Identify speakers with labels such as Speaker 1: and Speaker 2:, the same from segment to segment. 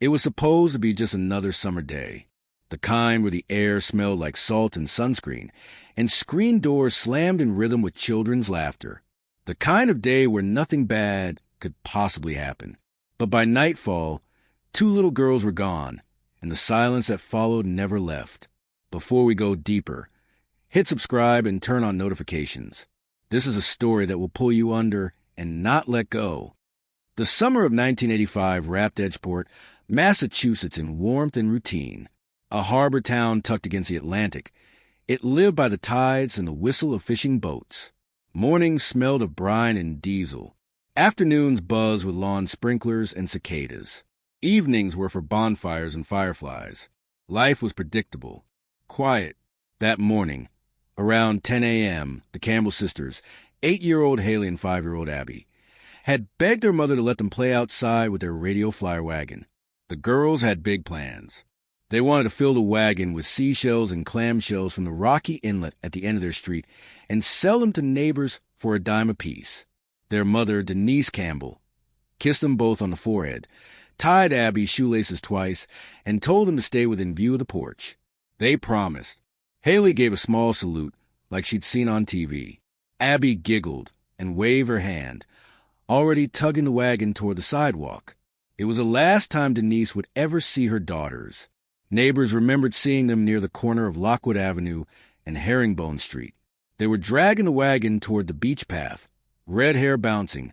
Speaker 1: It was supposed to be just another summer day, the kind where the air smelled like salt and sunscreen, and screen doors slammed in rhythm with children's laughter. The kind of day where nothing bad could possibly happen. But by nightfall, 2 little girls were gone, and the silence that followed never left. Before we go deeper, hit subscribe and turn on notifications. This is a story that will pull you under and not let go. The summer of 1985 wrapped Edgeport, Massachusetts in warmth and routine. A harbor town tucked against the Atlantic, it lived by the tides and the whistle of fishing boats. Mornings smelled of brine and diesel. Afternoons buzzed with lawn sprinklers and cicadas. Evenings were for bonfires and fireflies. Life was predictable, quiet. That morning, around 10 a.m., the Campbell sisters, 8-year-old Haley and 5-year-old Abby, had begged their mother to let them play outside with their radio flyer wagon. The girls had big plans. They wanted to fill the wagon with seashells and clamshells from the rocky inlet at the end of their street and sell them to neighbors for a dime apiece. Their mother, Denise Campbell, kissed them both on the forehead, tied Abby's shoelaces twice, and told them to stay within view of the porch. They promised. Haley gave a small salute, like she'd seen on TV. Abby giggled and waved her hand, already tugging the wagon toward the sidewalk. It was the last time Denise would ever see her daughters. Neighbors remembered seeing them near the corner of Lockwood Avenue and Herringbone Street. They were dragging the wagon toward the beach path, red hair bouncing,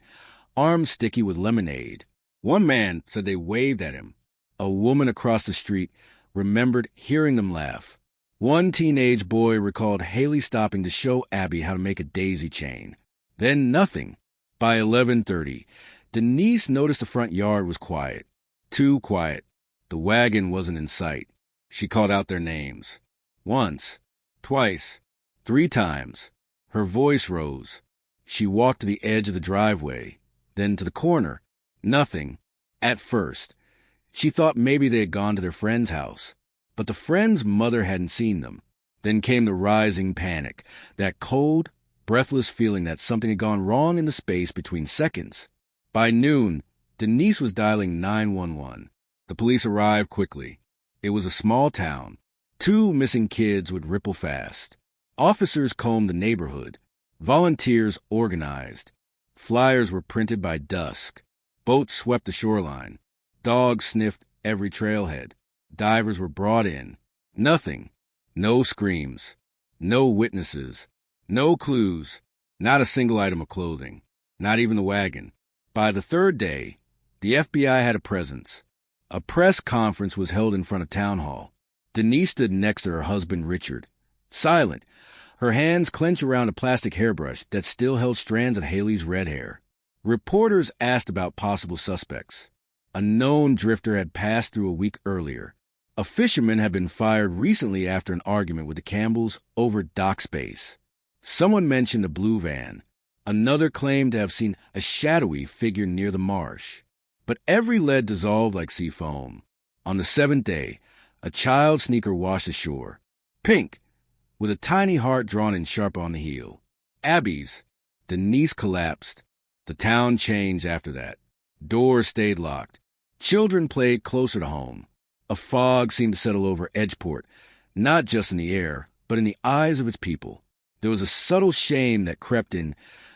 Speaker 1: arms sticky with lemonade. One man said they waved at him. A woman across the street remembered hearing them laugh. One teenage boy recalled Haley stopping to show Abby how to make a daisy chain. Then nothing. By 11:30, Denise noticed the front yard was quiet. Too quiet. The wagon wasn't in sight. She called out their names. Once, twice, 3 times. Her voice rose. She walked to the edge of the driveway, then to the corner. Nothing. At first, she thought maybe they had gone to their friend's house. But the friend's mother hadn't seen them. Then came the rising panic, that cold, breathless feeling that something had gone wrong in the space between seconds. By noon, Denise was dialing 911. The police arrived quickly. It was a small town. 2 missing kids would ripple fast. Officers combed the neighborhood. Volunteers organized. Flyers were printed by dusk. Boats swept the shoreline. Dogs sniffed every trailhead. Divers were brought in. Nothing. No screams. No witnesses. No clues. Not a single item of clothing. Not even the wagon. By the 3rd day, the FBI had a presence. A press conference was held in front of Town Hall. Denise stood next to her husband, Richard, silent, her hands clenched around a plastic hairbrush that still held strands of Haley's red hair. Reporters asked about possible suspects. A known drifter had passed through a week earlier. A fisherman had been fired recently after an argument with the Campbells over dock space. Someone mentioned a blue van. Another claimed to have seen a shadowy figure near the marsh. But every lead dissolved like sea foam. On the 7th day, a child sneaker washed ashore. Pink, with a tiny heart drawn in sharp on the heel. Abby's. Denise collapsed. The town changed after that. Doors stayed locked. Children played closer to home. A fog seemed to settle over Edgeport, not just in the air, but in the eyes of its people. There was a subtle shame that crept in,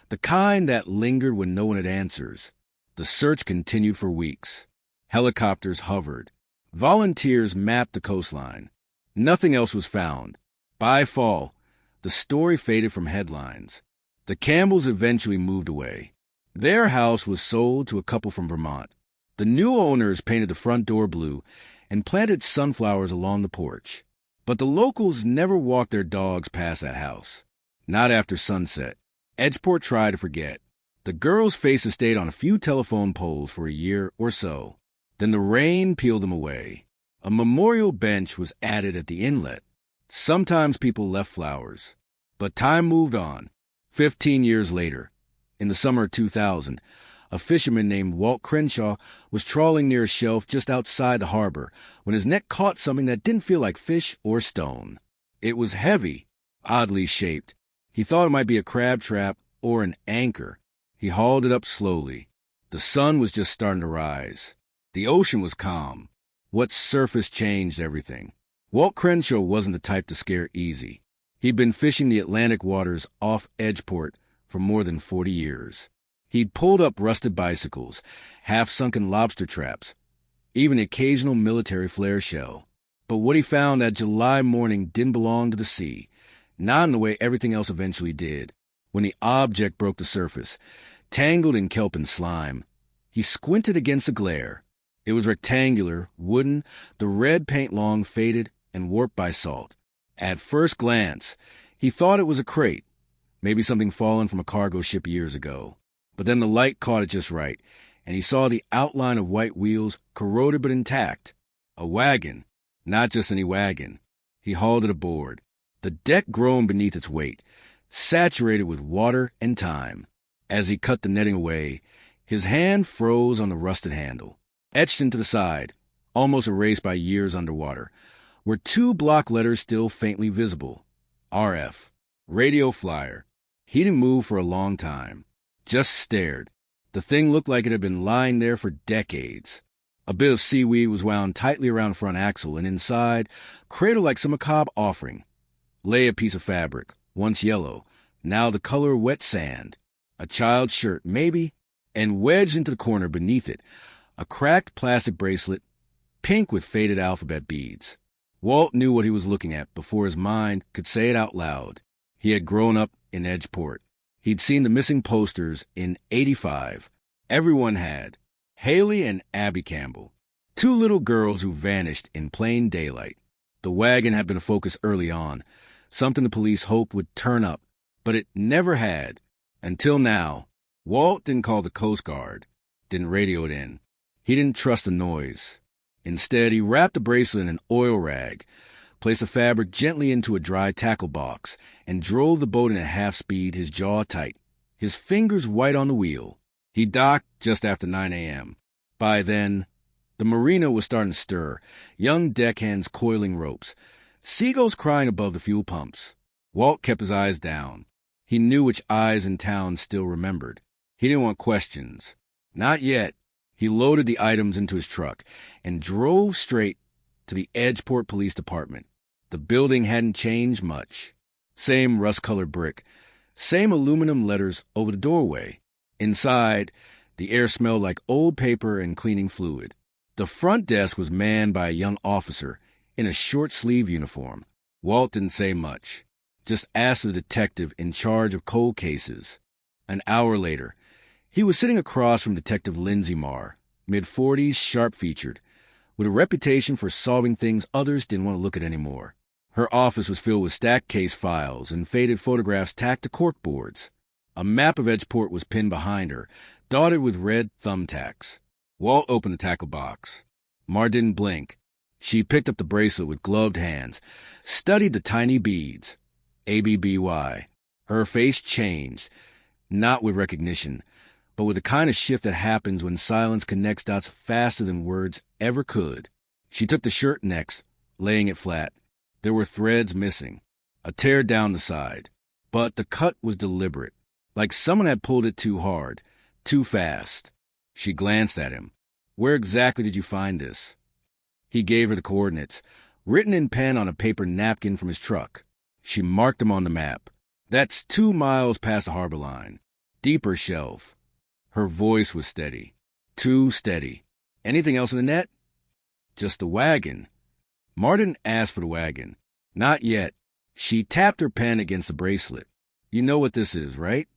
Speaker 1: the kind that lingered when no one had answers. The search continued for weeks. Helicopters hovered. Volunteers mapped the coastline. Nothing else was found. By fall, the story faded from headlines. The Campbells eventually moved away. Their house was sold to a couple from Vermont. The new owners painted the front door blue and planted sunflowers along the porch. But the locals never walked their dogs past that house. Not after sunset. Edgeport tried to forget. The girls' faces stayed on a few telephone poles for a year or so. Then the rain peeled them away. A memorial bench was added at the inlet. Sometimes people left flowers. But time moved on. 15 years later, in the summer of 2000, a fisherman named Walt Crenshaw was trawling near a shelf just outside the harbor when his net caught something that didn't feel like fish or stone. It was heavy, oddly shaped. He thought it might be a crab trap or an anchor. He hauled it up slowly. The sun was just starting to rise. The ocean was calm. What surface changed everything? Walt Crenshaw wasn't the type to scare easy. He'd been fishing the Atlantic waters off Edgeport for more than 40 years. He'd pulled up rusted bicycles, half-sunken lobster traps, even the occasional military flare shell. But what he found that July morning didn't belong to the sea, not in the way everything else eventually did. When the object broke the surface, tangled in kelp and slime, he squinted against the glare. It was rectangular, wooden, the red paint long faded and warped by salt. At first glance, he thought it was a crate, maybe something fallen from a cargo ship years ago. But then the light caught it just right, and he saw the outline of white wheels, corroded but intact. A wagon, not just any wagon. He hauled it aboard. The deck groaned beneath its weight, saturated with water and time. As he cut the netting away, his hand froze on the rusted handle. Etched into the side, almost erased by years underwater, were 2 block letters still faintly visible. RF. Radio flyer. He didn't move for a long time. Just stared. The thing looked like it had been lying there for decades. A bit of seaweed was wound tightly around the front axle, and inside, cradled like some macabre offering, lay a piece of fabric, once yellow, now the color of wet sand. A child's shirt, maybe, and wedged into the corner beneath it, a cracked plastic bracelet, pink with faded alphabet beads. Walt knew what he was looking at before his mind could say it out loud. He had grown up in Edgeport. He'd seen the missing posters in '85. Everyone had. Haley and Abby Campbell. 2 little girls who vanished in plain daylight. The wagon had been a focus early on, something the police hoped would turn up, but it never had. Until now. Walt didn't call the Coast Guard, didn't radio it in. He didn't trust the noise. Instead, he wrapped the bracelet in an oil rag, placed the fabric gently into a dry tackle box, and drove the boat in at half speed, his jaw tight, his fingers white on the wheel. He docked just after 9 a.m. By then, the marina was starting to stir, young deckhands coiling ropes, seagulls crying above the fuel pumps. Walt kept his eyes down. He knew which eyes in town still remembered. He didn't want questions. Not yet. He loaded the items into his truck and drove straight to the Edgeport Police Department. The building hadn't changed much. Same rust-colored brick, same aluminum letters over the doorway. Inside, the air smelled like old paper and cleaning fluid. The front desk was manned by a young officer in a short-sleeve uniform. Walt didn't say much, just asked the detective in charge of cold cases. An hour later, he was sitting across from Detective Lindsay Marr, mid-40s, sharp-featured, with a reputation for solving things others didn't want to look at anymore. Her office was filled with stacked case files and faded photographs tacked to corkboards. A map of Edgeport was pinned behind her, dotted with red thumbtacks. Walt opened the tackle box. Marr didn't blink. She picked up the bracelet with gloved hands, studied the tiny beads. ABBY. Her face changed, not with recognition, but with the kind of shift that happens when silence connects dots faster than words ever could. She took the shirt next, laying it flat. There were threads missing, a tear down the side, but the cut was deliberate, like someone had pulled it too hard, too fast. She glanced at him. Where exactly did you find this? He gave her the coordinates, written in pen on a paper napkin from his truck. She marked them on the map. That's 2 miles past the harbor line. Deeper shelf. Her voice was steady. Too steady. Anything else in the net? Just the wagon. Marr didn't ask for the wagon. Not yet. She tapped her pen against the bracelet. You know what this is, right?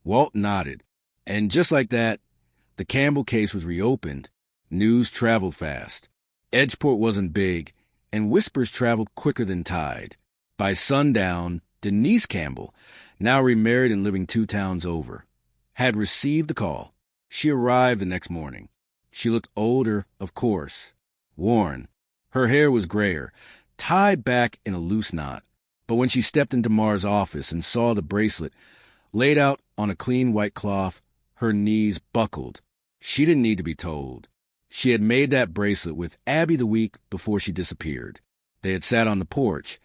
Speaker 1: Walt nodded. And just like that, the Campbell case was reopened. News traveled fast. Edgeport wasn't big, and whispers traveled quicker than tide. By sundown, Denise Campbell, now remarried and living 2 towns over, had received the call. She arrived the next morning. She looked older, of course, worn. Her hair was grayer, tied back in a loose knot. But when she stepped into Marr's office and saw the bracelet laid out on a clean white cloth, her knees buckled. She didn't need to be told. She had made that bracelet with Abby the week before she disappeared. They had sat on the porch,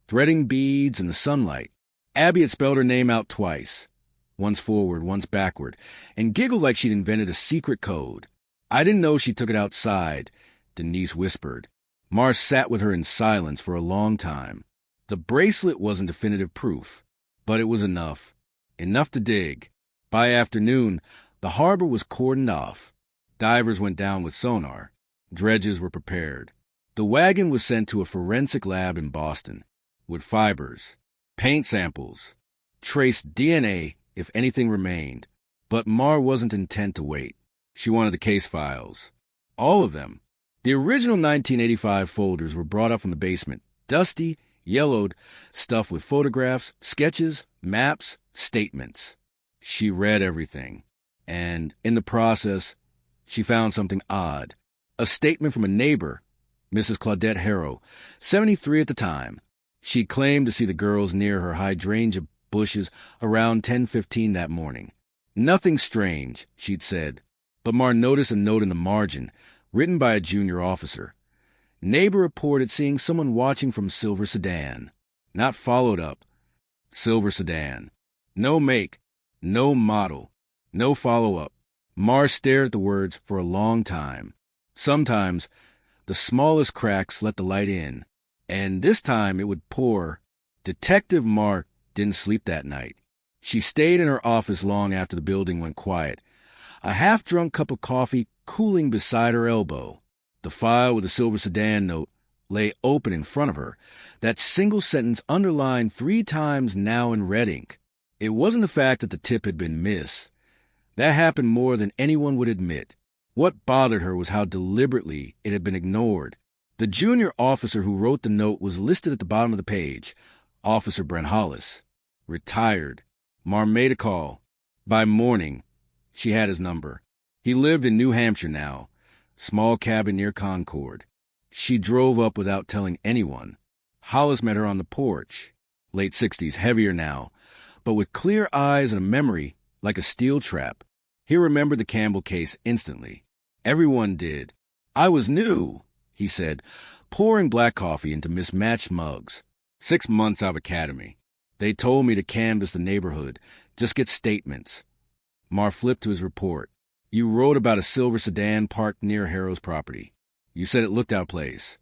Speaker 1: threading beads in the sunlight. Abby had spelled her name out twice, once forward, once backward, and giggled like she'd invented a secret code. I didn't know she took it outside, Denise whispered. Mar sat with her in silence for a long time. The bracelet wasn't definitive proof, but it was enough. Enough to dig. By afternoon, the harbor was cordoned off. Divers went down with sonar. Dredges were prepared. The wagon was sent to a forensic lab in Boston, with fibers, paint samples, traced DNA if anything remained. But Mar wasn't intent to wait. She wanted the case files. All of them. The original 1985 folders were brought up from the basement, dusty, yellowed, stuffed with photographs, sketches, maps, statements. She read everything, and in the process, she found something odd. A statement from a neighbor, Mrs. Claudette Harrow, 73 at the time. She claimed to see the girls near her hydrangea bushes around 10:15 that morning. Nothing strange, she'd said, but Mar noticed a note in the margin, written by a junior officer. Neighbor reported seeing someone watching from silver sedan. Not followed up. Silver sedan. No make, no model, no follow-up. Mar stared at the words for a long time. Sometimes, the smallest cracks let the light in, and this time it would pour. Detective Mar didn't sleep that night. She stayed in her office long after the building went quiet, a half-drunk cup of coffee cooling beside her elbow. The file with the silver sedan note lay open in front of her, that single sentence underlined 3 times now in red ink. It wasn't the fact that the tip had been missed. That happened more than anyone would admit. What bothered her was how deliberately it had been ignored. The junior officer who wrote the note was listed at the bottom of the page, Officer Brent Hollis. Retired. Mar made a call. By morning, she had his number. He lived in New Hampshire now, small cabin near Concord. She drove up without telling anyone. Hollis met her on the porch. Late 60s, heavier now, but with clear eyes and a memory like a steel trap. He remembered the Campbell case instantly. Everyone did. I was new, he said, pouring black coffee into mismatched mugs. 6 months out of academy. They told me to canvass the neighborhood, just get statements. Mar flipped to his report. You wrote about a silver sedan parked near Harrow's property. You said it looked out of place.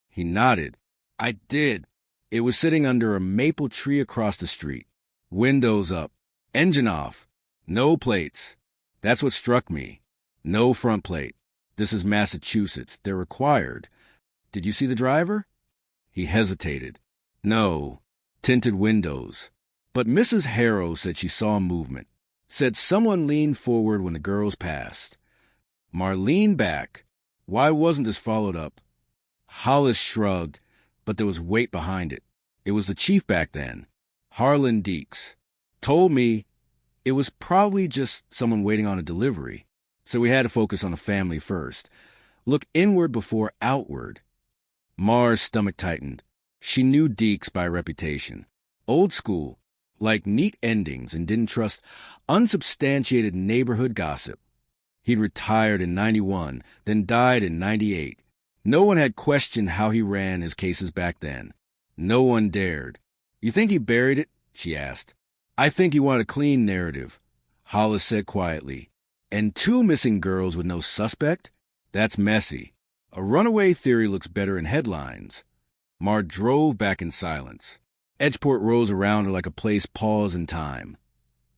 Speaker 1: He nodded. I did. It was sitting under a maple tree across the street. Windows up. Engine off. No plates. That's what struck me. No front plate. This is Massachusetts. They're required. Did you see the driver? He hesitated. No. Tinted windows. But Mrs. Harrow said she saw movement. Said someone leaned forward when the girls passed. Mar leaned back. Why wasn't this followed up? Hollis shrugged, but there was weight behind it. It was the chief back then, Harlan Deeks. Told me it was probably just someone waiting on a delivery. So we had to focus on the family first. Look inward before outward. Mar's stomach tightened. She knew Deeks by reputation. Old school, like neat endings, and didn't trust unsubstantiated neighborhood gossip. He'd retired in 91, then died in 98. No one had questioned how he ran his cases back then. No one dared. You think he buried it? She asked. I think he wanted a clean narrative, Hollis said quietly. And 2 missing girls with no suspect? That's messy. A runaway theory looks better in headlines. Mar drove back in silence. Edgeport rose around her like a place paused in time.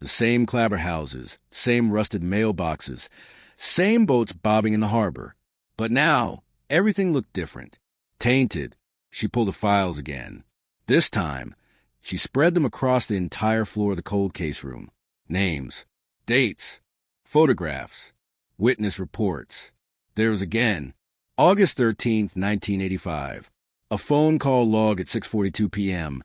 Speaker 1: The same clapper houses, same rusted mailboxes, same boats bobbing in the harbor. But now, everything looked different. Tainted. She pulled the files again. This time, she spread them across the entire floor of the cold case room. Names, dates, photographs, witness reports. There was again, August 13th, 1985. A phone call log at 6:42 p.m.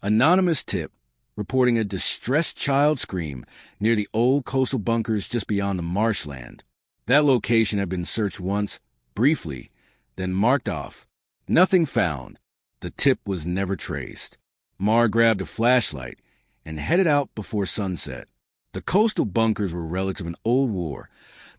Speaker 1: Anonymous tip reporting a distressed child scream near the old coastal bunkers just beyond the marshland. That location had been searched once, briefly, then marked off. Nothing found. The tip was never traced. Mar grabbed a flashlight and headed out before sunset. The coastal bunkers were relics of an old war.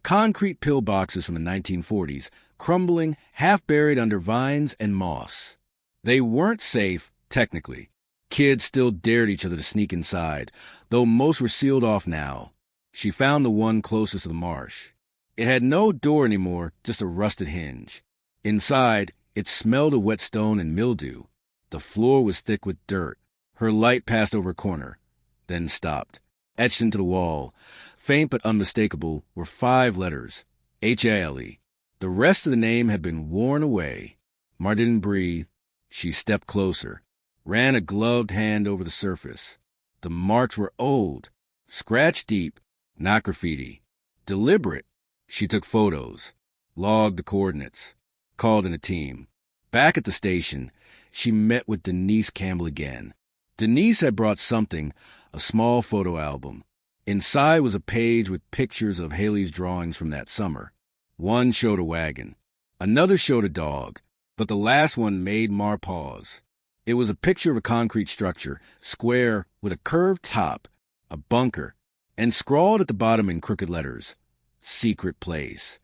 Speaker 1: Concrete pillboxes from the 1940s, crumbling, half-buried under vines and moss. They weren't safe, technically. Kids still dared each other to sneak inside, though most were sealed off now. She found the one closest to the marsh. It had no door anymore, just a rusted hinge. Inside, it smelled of whetstone and mildew. The floor was thick with dirt. Her light passed over a corner, then stopped. Etched into the wall, faint but unmistakable, were 5 letters, H-A-L-E. The rest of the name had been worn away. Mar didn't breathe. She stepped closer, ran a gloved hand over the surface. The marks were old, scratch deep, not graffiti. Deliberate. She took photos, logged the coordinates, called in a team. Back at the station, she met with Denise Campbell again. Denise had brought something, a small photo album. Inside was a page with pictures of Haley's drawings from that summer. One showed a wagon. Another showed a dog, but the last one made Mar pause. It was a picture of a concrete structure, square, with a curved top, a bunker, and scrawled at the bottom in crooked letters, "Secret Place."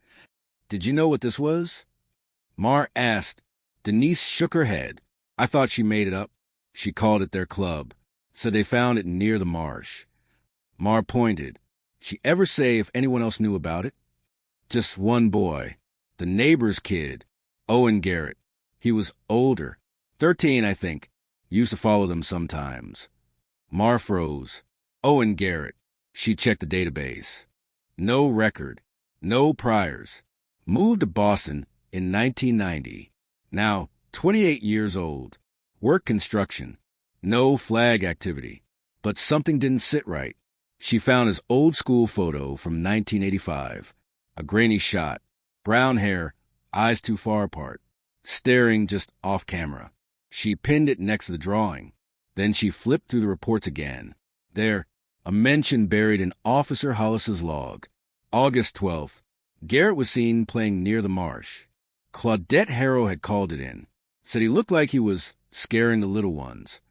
Speaker 1: "Did you know what this was?" Mar asked. Denise shook her head. "I thought she made it up. She called it their club. Said they found it near the marsh." Mar pointed. "She ever say if anyone else knew about it?" "Just one boy. The neighbor's kid. Owen Garrett. He was older. 13, I think. Used to follow them sometimes." Mar froze. Owen Garrett. She checked the database. No record. No priors. Moved to Boston in 1990. Now 28 years old. Work construction. No flag activity. But something didn't sit right. She found his old school photo from 1985. A grainy shot. Brown hair, eyes too far apart. Staring just off camera. She pinned it next to the drawing. Then she flipped through the reports again. There, a mention buried in Officer Hollis's log. August 12th. Garrett was seen playing near the marsh. Claudette Harrow had called it in. Said he looked like he was scaring the little ones.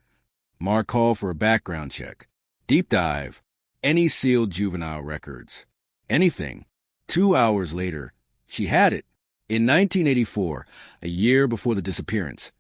Speaker 1: Mar called for a background check. Deep dive. Any sealed juvenile records. Anything. 2 hours later, she had it. In 1984, a year before the disappearance,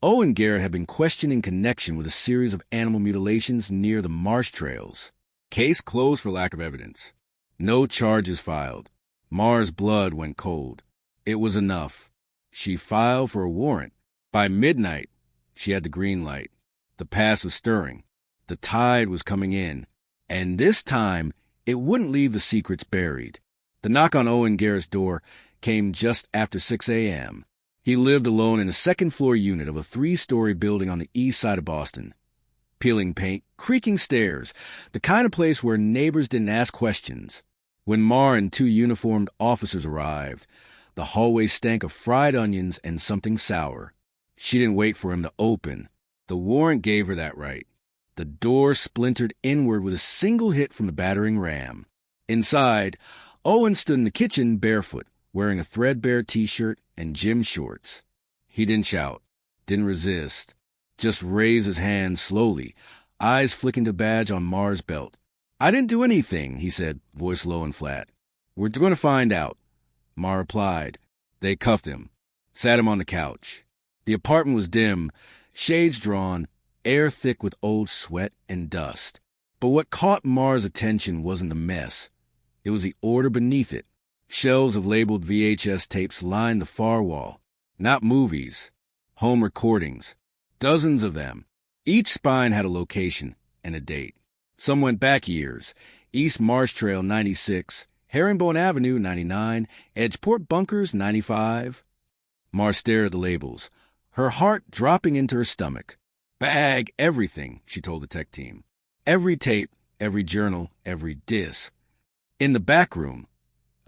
Speaker 1: Owen Garrett had been questioned in connection with a series of animal mutilations near the marsh trails. Case closed for lack of evidence. No charges filed. Mar's blood went cold. It was enough. She filed for a warrant. By midnight, she had the green light. The past was stirring. The tide was coming in. And this time, it wouldn't leave the secrets buried. The knock on Owen Garrett's door came just after 6 a.m. He lived alone in a second-floor unit of a 3-story building on the east side of Boston. Peeling paint, creaking stairs, the kind of place where neighbors didn't ask questions. When Mar and 2 uniformed officers arrived, the hallway stank of fried onions and something sour. She didn't wait for him to open. The warrant gave her that right. The door splintered inward with a single hit from the battering ram. Inside, Owen stood in the kitchen barefoot, wearing a threadbare T-shirt and gym shorts. He didn't shout, didn't resist, just raised his hand slowly, eyes flicking the badge on Mar's belt. "I didn't do anything," he said, voice low and flat. "We're going to find out." Mar replied. They cuffed him, sat him on the couch. The apartment was dim, shades drawn, air thick with old sweat and dust. But what caught Mar's attention wasn't the mess. It was the order beneath it. Shelves of labeled VHS tapes lined the far wall. Not movies, home recordings. Dozens of them. Each spine had a location and a date. Some went back years. East Marsh Trail, 96. Herringbone Avenue, 99. Edgeport Bunkers, 95. Mar stared at the labels, her heart dropping into her stomach. "Bag everything," she told the tech team. "Every tape, every journal, every disc." In the back room,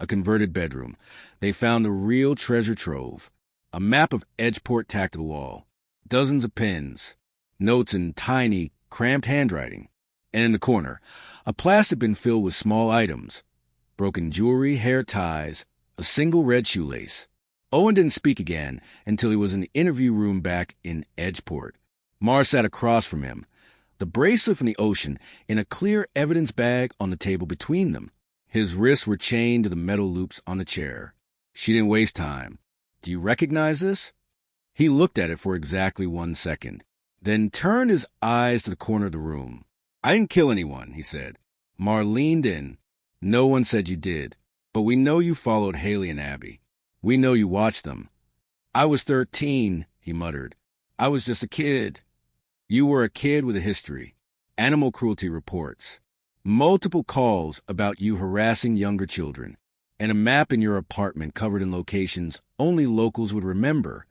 Speaker 1: a converted bedroom, they found the real treasure trove. A map of Edgeport tacked to the wall. Dozens of pens. Notes in tiny, cramped handwriting. And in the corner, a plastic bin filled with small items. Broken jewelry, hair ties, a single red shoelace. Owen didn't speak again until he was in the interview room back in Edgeport. Mar sat across from him, the bracelet from the ocean in a clear evidence bag on the table between them. His wrists were chained to the metal loops on the chair. She didn't waste time. "Do you recognize this?" He looked at it for exactly 1 second, then turned his eyes to the corner of the room. "I didn't kill anyone," he said. Mar leaned in. "No one said you did, but we know you followed Haley and Abby. We know you watched them. I was 13, he muttered. I was just a kid. You were a kid with a history. Animal cruelty reports. Multiple calls about you harassing younger children. And a map in your apartment covered in locations only locals would remember.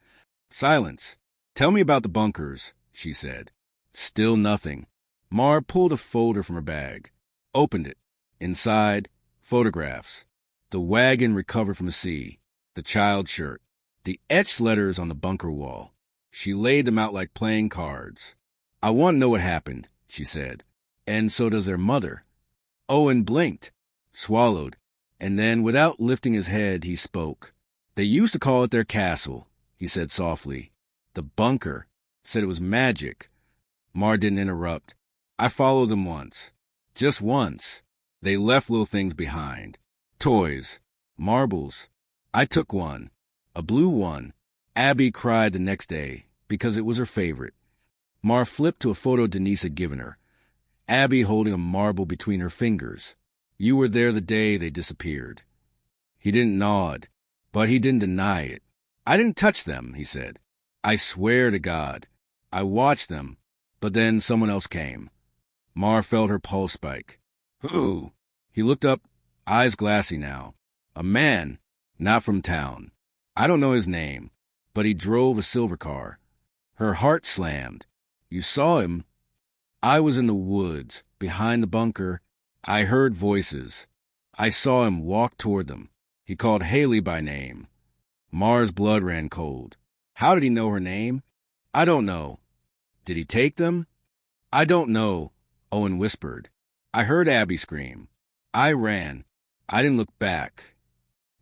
Speaker 1: Silence. Tell me about the bunkers, she said. Still nothing. Mar pulled a folder from her bag. Opened it. Inside, photographs. The wagon recovered from the sea. The child's shirt. The etched letters on the bunker wall. She laid them out like playing cards. I want to know what happened, she said. And so does their mother. Owen blinked, swallowed, and then, without lifting his head, he spoke. They used to call it their castle, he said softly. The bunker. Said it was magic. Mar didn't interrupt. I followed them once. Just once. They left little things behind. Toys. Marbles. I took one. A blue one. Abby cried the next day because it was her favorite. Mar flipped to a photo Denise had given her. Abby holding a marble between her fingers. You were there the day they disappeared. He didn't nod, but he didn't deny it. I didn't touch them, he said. I swear to God. I watched them, but then someone else came. Mar felt her pulse spike. Who? He looked up, eyes glassy now. A man, not from town. I don't know his name, but he drove a silver car. Her heart slammed. You saw him? I was in the woods, behind the bunker. I heard voices. I saw him walk toward them. He called Haley by name. Mar's blood ran cold. How did he know her name? I don't know. Did he take them? I don't know, Owen whispered. I heard Abby scream. I ran. I didn't look back.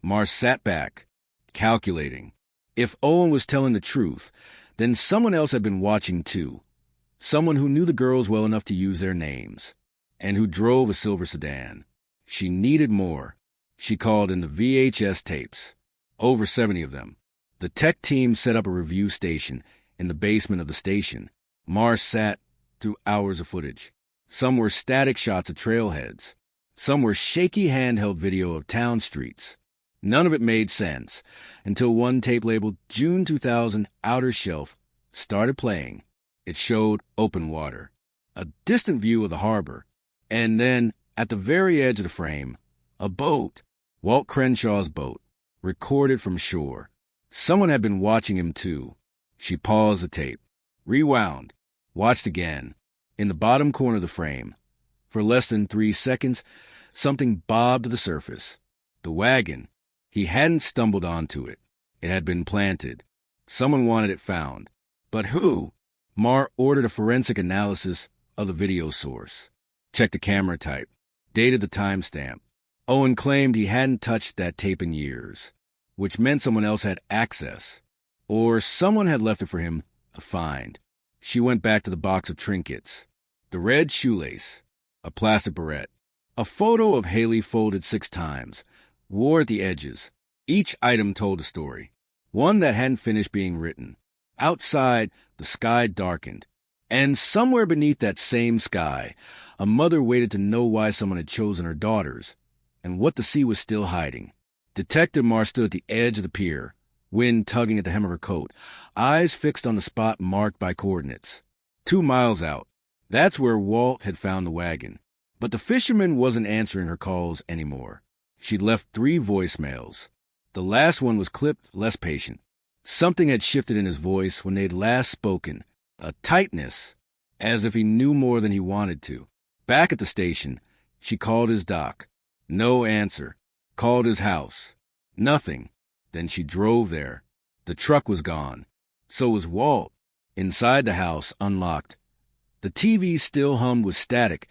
Speaker 1: Mar sat back, calculating. If Owen was telling the truth, then someone else had been watching too. Someone who knew the girls well enough to use their names, and who drove a silver sedan. She needed more. She called in the VHS tapes. Over 70 of them. The tech team set up a review station in the basement of the station. Mar sat through hours of footage. Some were static shots of trailheads. Some were shaky handheld video of town streets. None of it made sense until one tape labeled June 2000 Outer Shelf started playing. It showed open water, a distant view of the harbor, and then, at the very edge of the frame, a boat, Walt Crenshaw's boat, recorded from shore. Someone had been watching him too. She paused the tape, rewound, watched again. In the bottom corner of the frame, for less than 3 seconds, something bobbed to the surface. The wagon. He hadn't stumbled onto it. It had been planted. Someone wanted it found. But who? Mar ordered a forensic analysis of the video source. Checked the camera type. Dated the timestamp. Owen claimed he hadn't touched that tape in years, which meant someone else had access. Or someone had left it for him to find. She went back to the box of trinkets. The red shoelace. A plastic barrette. A photo of Haley folded 6 times. Wore at the edges. Each item told a story. One that hadn't finished being written. Outside, the sky darkened. And somewhere beneath that same sky, a mother waited to know why someone had chosen her daughters, and what the sea was still hiding. Detective Mar stood at the edge of the pier, wind tugging at the hem of her coat, eyes fixed on the spot marked by coordinates. 2 miles out. That's where Walt had found the wagon. But the fisherman wasn't answering her calls anymore. She'd left 3 voicemails. The last one was clipped, less patient. Something had shifted in his voice when they'd last spoken. A tightness, as if he knew more than he wanted to. Back at the station, she called his dock. No answer. Called his house. Nothing. Then she drove there. The truck was gone. So was Walt. Inside the house, unlocked. The TV still hummed with static.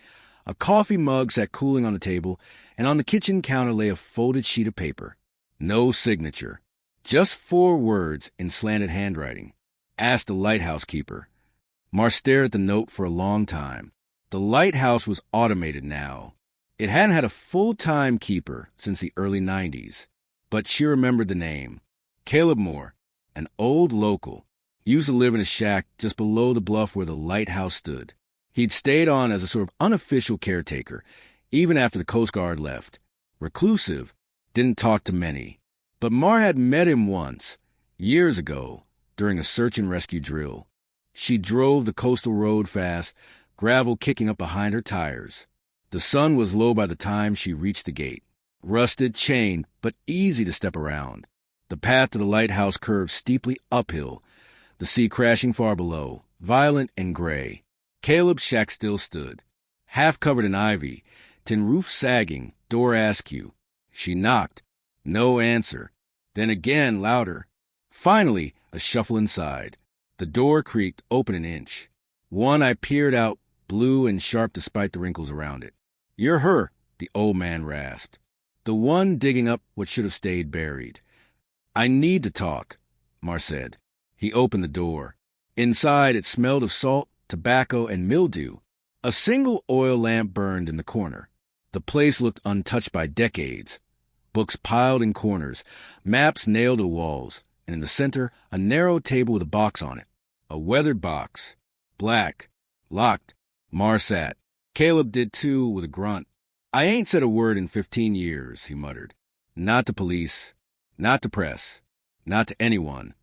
Speaker 1: A coffee mug sat cooling on the table, and on the kitchen counter lay a folded sheet of paper. No signature. Just 4 words in slanted handwriting. Asked the lighthouse keeper. Mar stared at the note for a long time. The lighthouse was automated now. It hadn't had a full-time keeper since the early 90s, but she remembered the name. Caleb Moore, an old local, used to live in a shack just below the bluff where the lighthouse stood. He'd stayed on as a sort of unofficial caretaker, even after the Coast Guard left. Reclusive, didn't talk to many. But Mar had met him once, Years ago, during a search and rescue drill. She drove the coastal road fast, gravel kicking up behind her tires. The sun was low by the time she reached the gate. Rusted, chained, but easy to step around. The path to the lighthouse curved steeply uphill, the sea crashing far below, violent and gray. Caleb's shack still stood, half covered in ivy, tin roof sagging, door askew. She knocked. No answer. Then again, louder. Finally, a shuffle inside. The door creaked open an inch. One eye peered out, blue and sharp despite the wrinkles around it. "You're her," the old man rasped. "The one digging up what should have stayed buried." "I need to talk," Mar said. He opened the door. Inside, it smelled of salt, tobacco, and mildew. A single oil lamp burned in the corner. The place looked untouched by decades. Books piled in corners, maps nailed to walls, and in the center, a narrow table with a box on it. A weathered box. Black. Locked. Mar sat. Caleb did too, with a grunt. "I ain't said a word in 15 years, he muttered. "Not to police. Not to press. Not to anyone.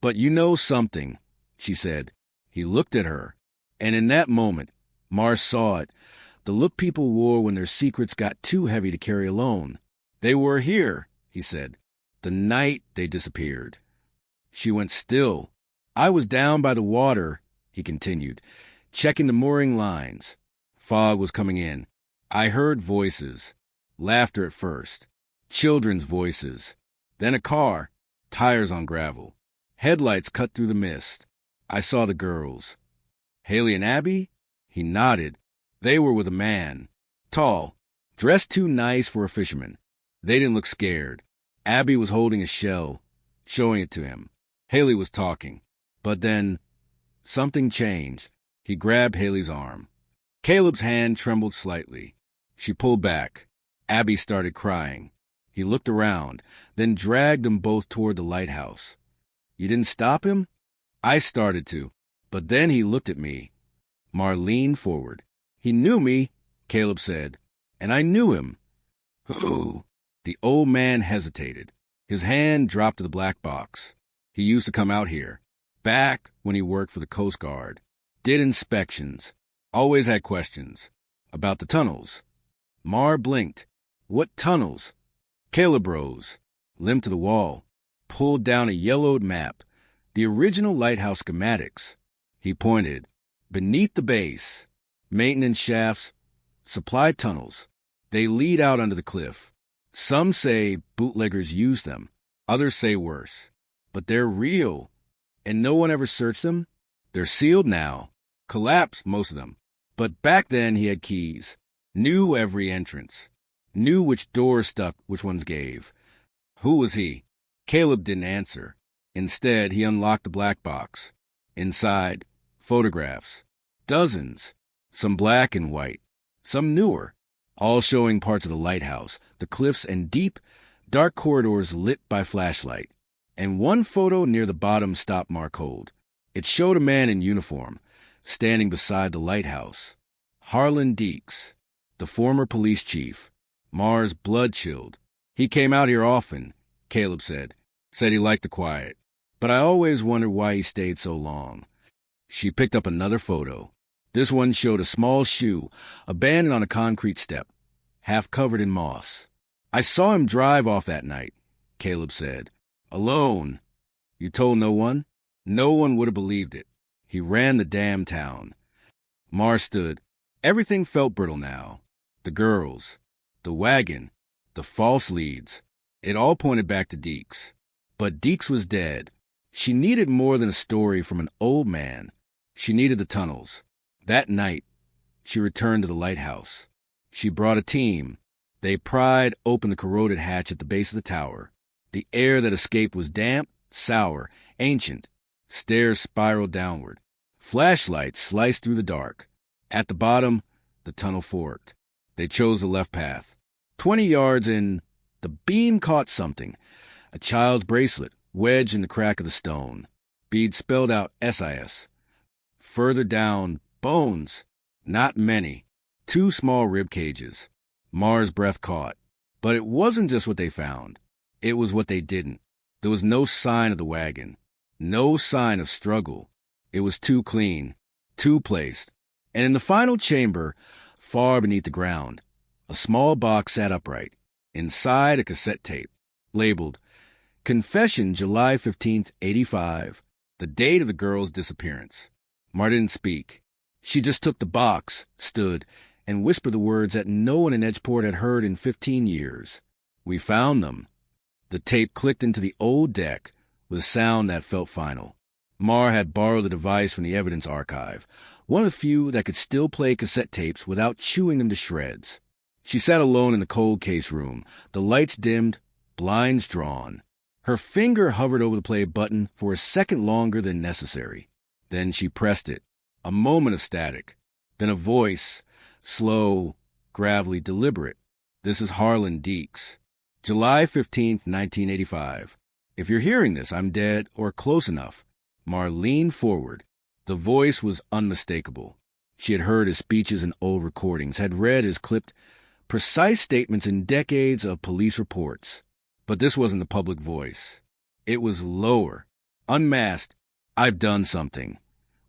Speaker 1: But you know something," she said. He looked at her, and in that moment, Mar saw it, the look people wore when their secrets got too heavy to carry alone. "They were here," he said, "the night they disappeared." She went still. "I was down by the water," he continued, "checking the mooring lines. Fog was coming in. I heard voices. Laughter at first. Children's voices. Then a car. Tires on gravel. Headlights cut through the mist. I saw the girls." "Haley and Abby?" He nodded. "They were with a man. Tall. Dressed too nice for a fisherman. They didn't look scared. Abby was holding a shell, showing it to him. Haley was talking. But then, something changed." He grabbed Haley's arm. Caleb's hand trembled slightly. She pulled back. Abby started crying. He looked around, then dragged them both toward the lighthouse. "You didn't stop him?" "I started to. But then he looked at me." Mar leaned forward. "He knew me," Caleb said. "And I knew him." "Who?" The old man hesitated. His hand dropped to the black box. "He used to come out here. Back when he worked for the Coast Guard. Did inspections. Always had questions. About the tunnels." Mar blinked. "What tunnels?" Caleb rose, limped to the wall, pulled down a yellowed map. The original lighthouse schematics. He pointed. "Beneath the base. Maintenance shafts. Supply tunnels. They lead out under the cliff. Some say bootleggers use them. Others say worse. But they're real. And no one ever searched them. They're sealed now. Collapsed, most of them. But back then he had keys. Knew every entrance. Knew which doors stuck, which ones gave." "Who was he?" Caleb didn't answer. Instead, he unlocked the black box. Inside, photographs. Dozens. Some black and white. Some newer. All showing parts of the lighthouse, the cliffs, and deep, dark corridors lit by flashlight. And one photo near the bottom stopped Mar cold. It showed a man in uniform, standing beside the lighthouse. Harlan Deeks, the former police chief. Mar's blood chilled. "He came out here often," Caleb said. "Said he liked the quiet. But I always wondered why he stayed so long." She picked up another photo. This one showed a small shoe, abandoned on a concrete step, half covered in moss. "I saw him drive off that night," Caleb said. "Alone." "You told no one?" "No one would have believed it. He ran the damn town." Mar stood. Everything felt brittle now. The girls. The wagon. The false leads. It all pointed back to Deeks. But Deeks was dead. She needed more than a story from an old man. She needed the tunnels. That night, she returned to the lighthouse. She brought a team. They pried open the corroded hatch at the base of the tower. The air that escaped was damp, sour, ancient. Stairs spiraled downward. Flashlights sliced through the dark. At the bottom, the tunnel forked. They chose the left path. 20 yards in, the beam caught something. A child's bracelet, wedged in the crack of the stone. Beads spelled out SIS. Further down, bones. Not many. 2 small rib cages. Mar's breath caught. But it wasn't just what they found. It was what they didn't. There was no sign of the wagon, no sign of struggle. It was too clean, too placed. And in the final chamber, far beneath the ground, a small box sat upright. Inside, a cassette tape, labeled Confession, July 15th, 85, the date of the girl's disappearance. Mar didn't speak. She just took the box, stood, and whispered the words that no one in Edgeport had heard in 15 years. We found them. The tape clicked into the old deck with a sound that felt final. Mar had borrowed the device from the evidence archive, one of the few that could still play cassette tapes without chewing them to shreds. She sat alone in the cold case room, the lights dimmed, blinds drawn. Her finger hovered over the play button for a second longer than necessary. Then she pressed it. A moment of static. Then a voice, slow, gravelly, deliberate. This is Harlan Deeks. July 15th, 1985. If you're hearing this, I'm dead or close enough. Mar leaned forward. The voice was unmistakable. She had heard his speeches in old recordings, had read his clipped, precise statements in decades of police reports. But this wasn't the public voice. It was lower, unmasked. I've done something.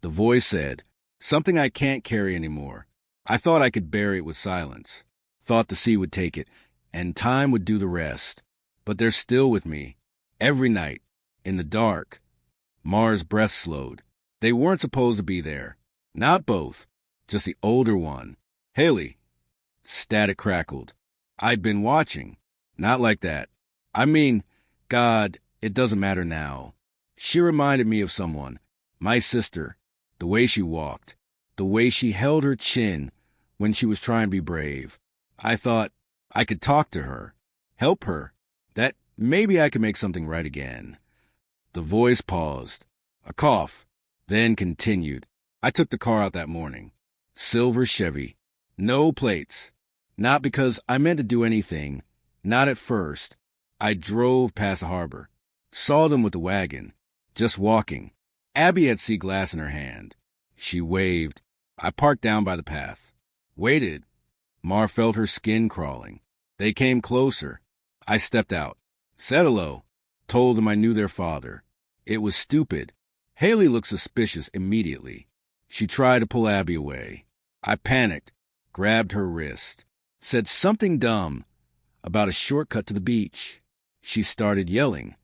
Speaker 1: The voice said, something I can't carry anymore. I thought I could bury it with silence. Thought the sea would take it, and time would do the rest. But they're still with me. Every night. In the dark. Mar's breath slowed. They weren't supposed to be there. Not both. Just the older one. Haley. Static crackled. I'd been watching. Not like that. I mean, God, it doesn't matter now. She reminded me of someone. My sister. The way she walked. The way she held her chin when she was trying to be brave. I thought I could talk to her. Help her. That maybe I could make something right again. The voice paused. A cough. Then continued. I took the car out that morning. Silver Chevy. No plates. Not because I meant to do anything. Not at first. I drove past the harbor. Saw them with the wagon. Just walking. Abby had sea glass in her hand. She waved. I parked down by the path. Waited. Mar felt her skin crawling. They came closer. I stepped out. Said hello. Told them I knew their father. It was stupid. Haley looked suspicious immediately. She tried to pull Abby away. I panicked. Grabbed her wrist. Said something dumb about a shortcut to the beach. She started yelling.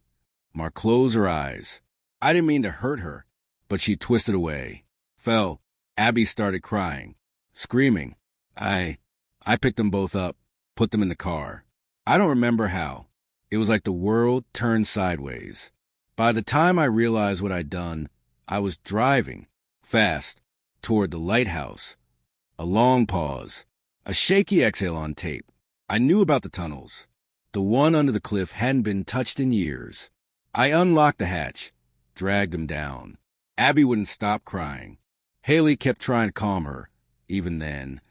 Speaker 1: Mar closed her eyes. I didn't mean to hurt her, but she twisted away. Fell. Abby started crying, screaming. I picked them both up, put them in the car. I don't remember how. It was like the world turned sideways. By the time I realized what I'd done, I was driving, fast, toward the lighthouse. A long pause, a shaky exhale on tape. I knew about the tunnels. The one under the cliff hadn't been touched in years. I unlocked the hatch, dragged him down. Abby wouldn't stop crying. Haley kept trying to calm her, even then.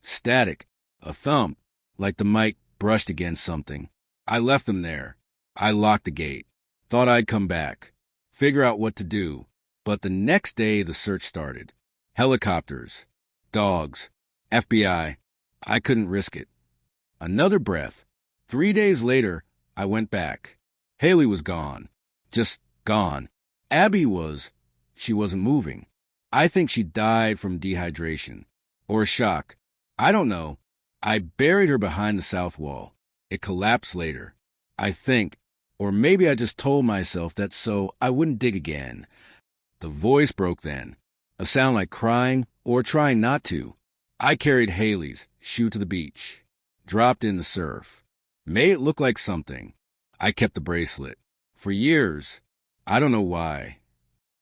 Speaker 1: Static, a thump, like the mic brushed against something. I left them there. I locked the gate. Thought I'd come back, figure out what to do. But the next day the search started. Helicopters, dogs, FBI. I couldn't risk it. Another breath. 3 days later, I went back. Haley was gone. Just gone. Abby was. She wasn't moving. I think she died from dehydration. Or shock. I don't know. I buried her behind the south wall. It collapsed later. I think. Or maybe I just told myself that so I wouldn't dig again. The voice broke then. A sound like crying or trying not to. I carried Haley's shoe to the beach. Dropped in the surf. Made it look like something. I kept the bracelet. For years. I don't know why.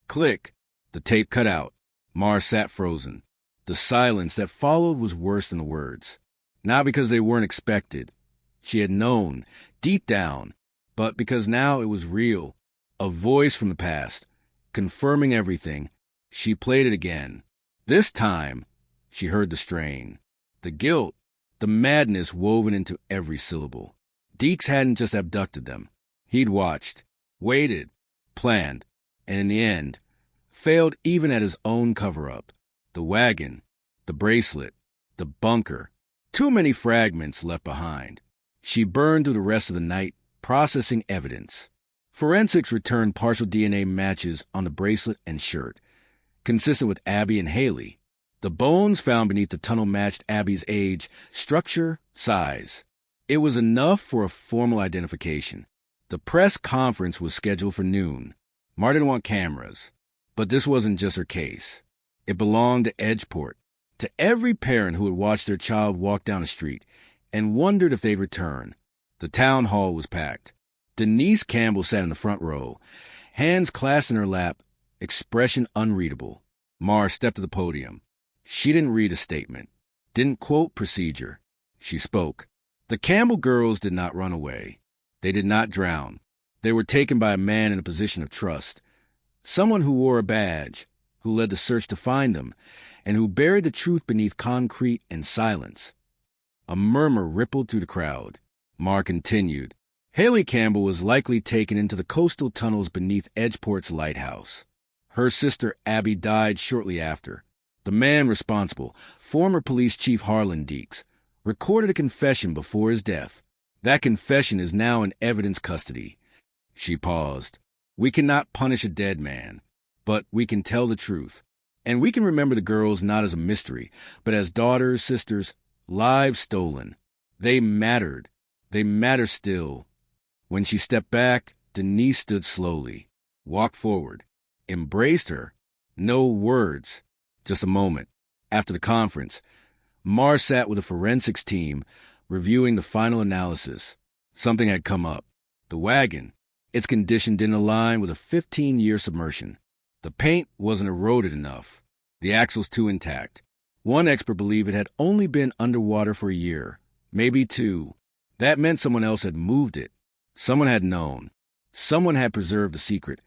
Speaker 1: Click. The tape cut out. Mar sat frozen. The silence that followed was worse than the words. Not because they weren't expected. She had known, deep down. But because now it was real. A voice from the past. Confirming everything. She played it again. This time, she heard the strain. The guilt. The madness woven into every syllable. Deeks hadn't just abducted them. He'd watched, waited, planned, and in the end, failed even at his own cover-up. The wagon, the bracelet, the bunker. Too many fragments left behind. She burned through the rest of the night, processing evidence. Forensics returned partial DNA matches on the bracelet and shirt, consistent with Abby and Haley. The bones found beneath the tunnel matched Abby's age, structure, size. It was enough for a formal identification. The press conference was scheduled for noon. Mar didn't want cameras. But this wasn't just her case. It belonged to Edgeport, to every parent who had watched their child walk down the street and wondered if they'd return. The town hall was packed. Denise Campbell sat in the front row, hands clasped in her lap, expression unreadable. Mar stepped to the podium. She didn't read a statement, didn't quote procedure. She spoke. The Campbell girls did not run away. They did not drown. They were taken by a man in a position of trust. Someone who wore a badge, who led the search to find them, and who buried the truth beneath concrete and silence. A murmur rippled through the crowd. Mar continued. Haley Campbell was likely taken into the coastal tunnels beneath Edgeport's lighthouse. Her sister Abby died shortly after. The man responsible, former police chief Harlan Deeks, recorded a confession before his death. That confession is now in evidence custody. She paused. We cannot punish a dead man, but we can tell the truth. And we can remember the girls not as a mystery, but as daughters, sisters, lives stolen. They mattered. They matter still. When she stepped back, Denise stood slowly, walked forward, embraced her. No words, just a moment. After the conference, Mar sat with a forensics team, reviewing the final analysis. Something had come up. The wagon. Its condition didn't align with a 15-year submersion. The paint wasn't eroded enough. The axles too intact. One expert believed it had only been underwater for a year, maybe 2. That meant someone else had moved it. Someone had known. Someone had preserved the secret.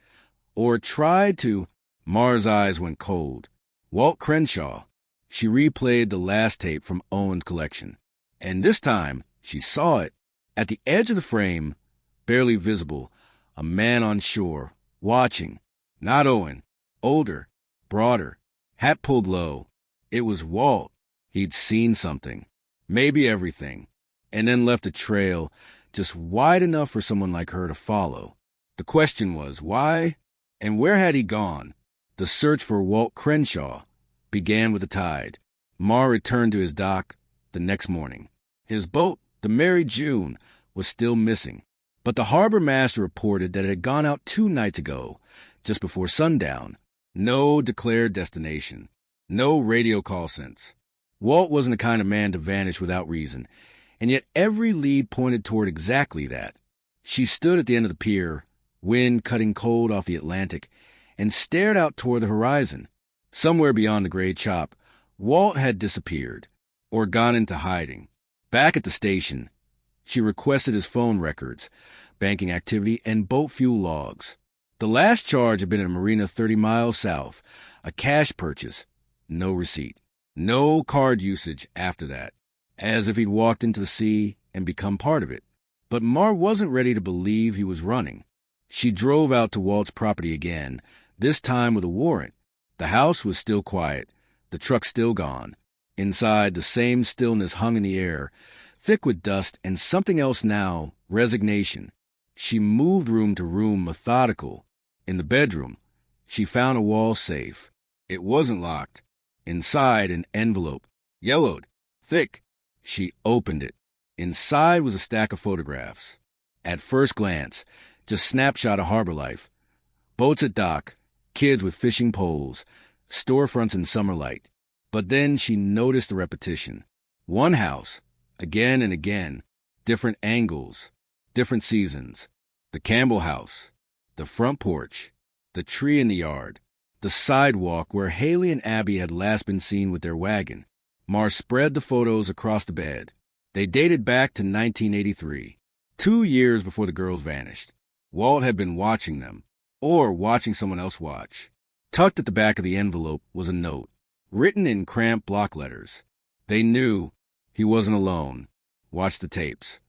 Speaker 1: Or tried to. Mar's eyes went cold. Walt Crenshaw. She replayed the last tape from Owen's collection. And this time, she saw it. At the edge of the frame, barely visible, a man on shore, watching. Not Owen. Older. Broader. Hat pulled low. It was Walt. He'd seen something. Maybe everything. And then left a trail just wide enough for someone like her to follow. The question was, why? And where had he gone? The search for Walt Crenshaw began with the tide. Mar returned to his dock the next morning. His boat, the Mary June, was still missing. But the harbor master reported that it had gone out 2 nights ago, just before sundown. No declared destination. No radio call since. Walt wasn't the kind of man to vanish without reason, and yet every lead pointed toward exactly that. She stood at the end of the pier, wind cutting cold off the Atlantic, and stared out toward the horizon. Somewhere beyond the gray chop, Walt had disappeared, or gone into hiding. Back at the station, she requested his phone records, banking activity, and boat fuel logs. The last charge had been at a marina 30 miles south, a cash purchase, no receipt. No card usage after that, as if he'd walked into the sea and become part of it. But Mar wasn't ready to believe he was running. She drove out to Walt's property again, this time with a warrant. The house was still quiet, the truck still gone. Inside, the same stillness hung in the air, thick with dust and something else now, resignation. She moved room to room, methodical. In the bedroom, she found a wall safe. It wasn't locked. Inside, an envelope, yellowed, thick. She opened it. Inside was a stack of photographs. At first glance, just snapshot of harbor life. Boats at dock, kids with fishing poles, storefronts in summer light. But then she noticed the repetition. One house, again and again, different angles, different seasons. The Campbell house, the front porch, the tree in the yard, the sidewalk where Haley and Abby had last been seen with their wagon. Mar spread the photos across the bed. They dated back to 1983, 2 years before the girls vanished. Walt had been watching them, or watching someone else watch. Tucked at the back of the envelope was a note, written in cramped block letters. They knew he wasn't alone. Watch the tapes.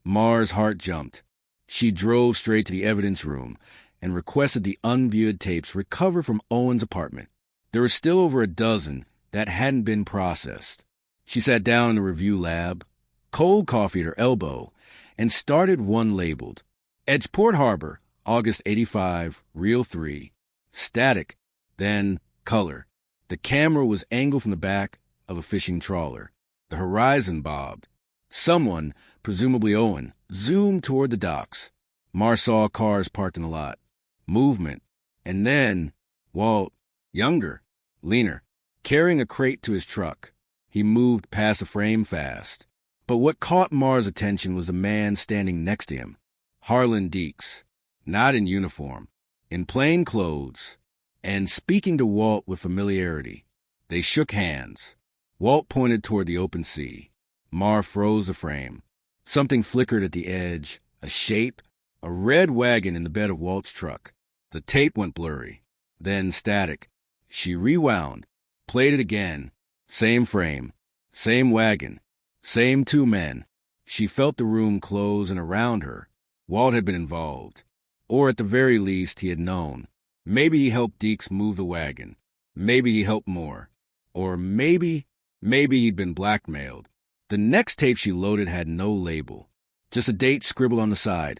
Speaker 1: Mar's heart jumped. She drove straight to the evidence room and requested the unviewed tapes recovered from Owen's apartment. There were still over a dozen that hadn't been processed. She sat down in the review lab, cold coffee at her elbow, and started one labeled Edgeport Harbor, August 85, reel 3. Static, then color. The camera was angled from the back of a fishing trawler. The horizon bobbed. Someone, presumably Owen, zoomed toward the docks. Mar saw cars parked in the lot. Movement. And then, Walt, younger, leaner, carrying a crate to his truck. He moved past the frame fast. But what caught Mar's attention was the man standing next to him. Harlan Deeks, not in uniform, in plain clothes, and speaking to Walt with familiarity. They shook hands. Walt pointed toward the open sea. Mar froze the frame. Something flickered at the edge, a shape, a red wagon in the bed of Walt's truck. The tape went blurry, then static. She rewound, played it again. Same frame, same wagon, same two men. She felt the room close in around her. Walt had been involved. Or at the very least, he had known. Maybe he helped Deeks move the wagon. Maybe he helped more. Or maybe he'd been blackmailed. The next tape she loaded had no label. Just a date scribbled on the side.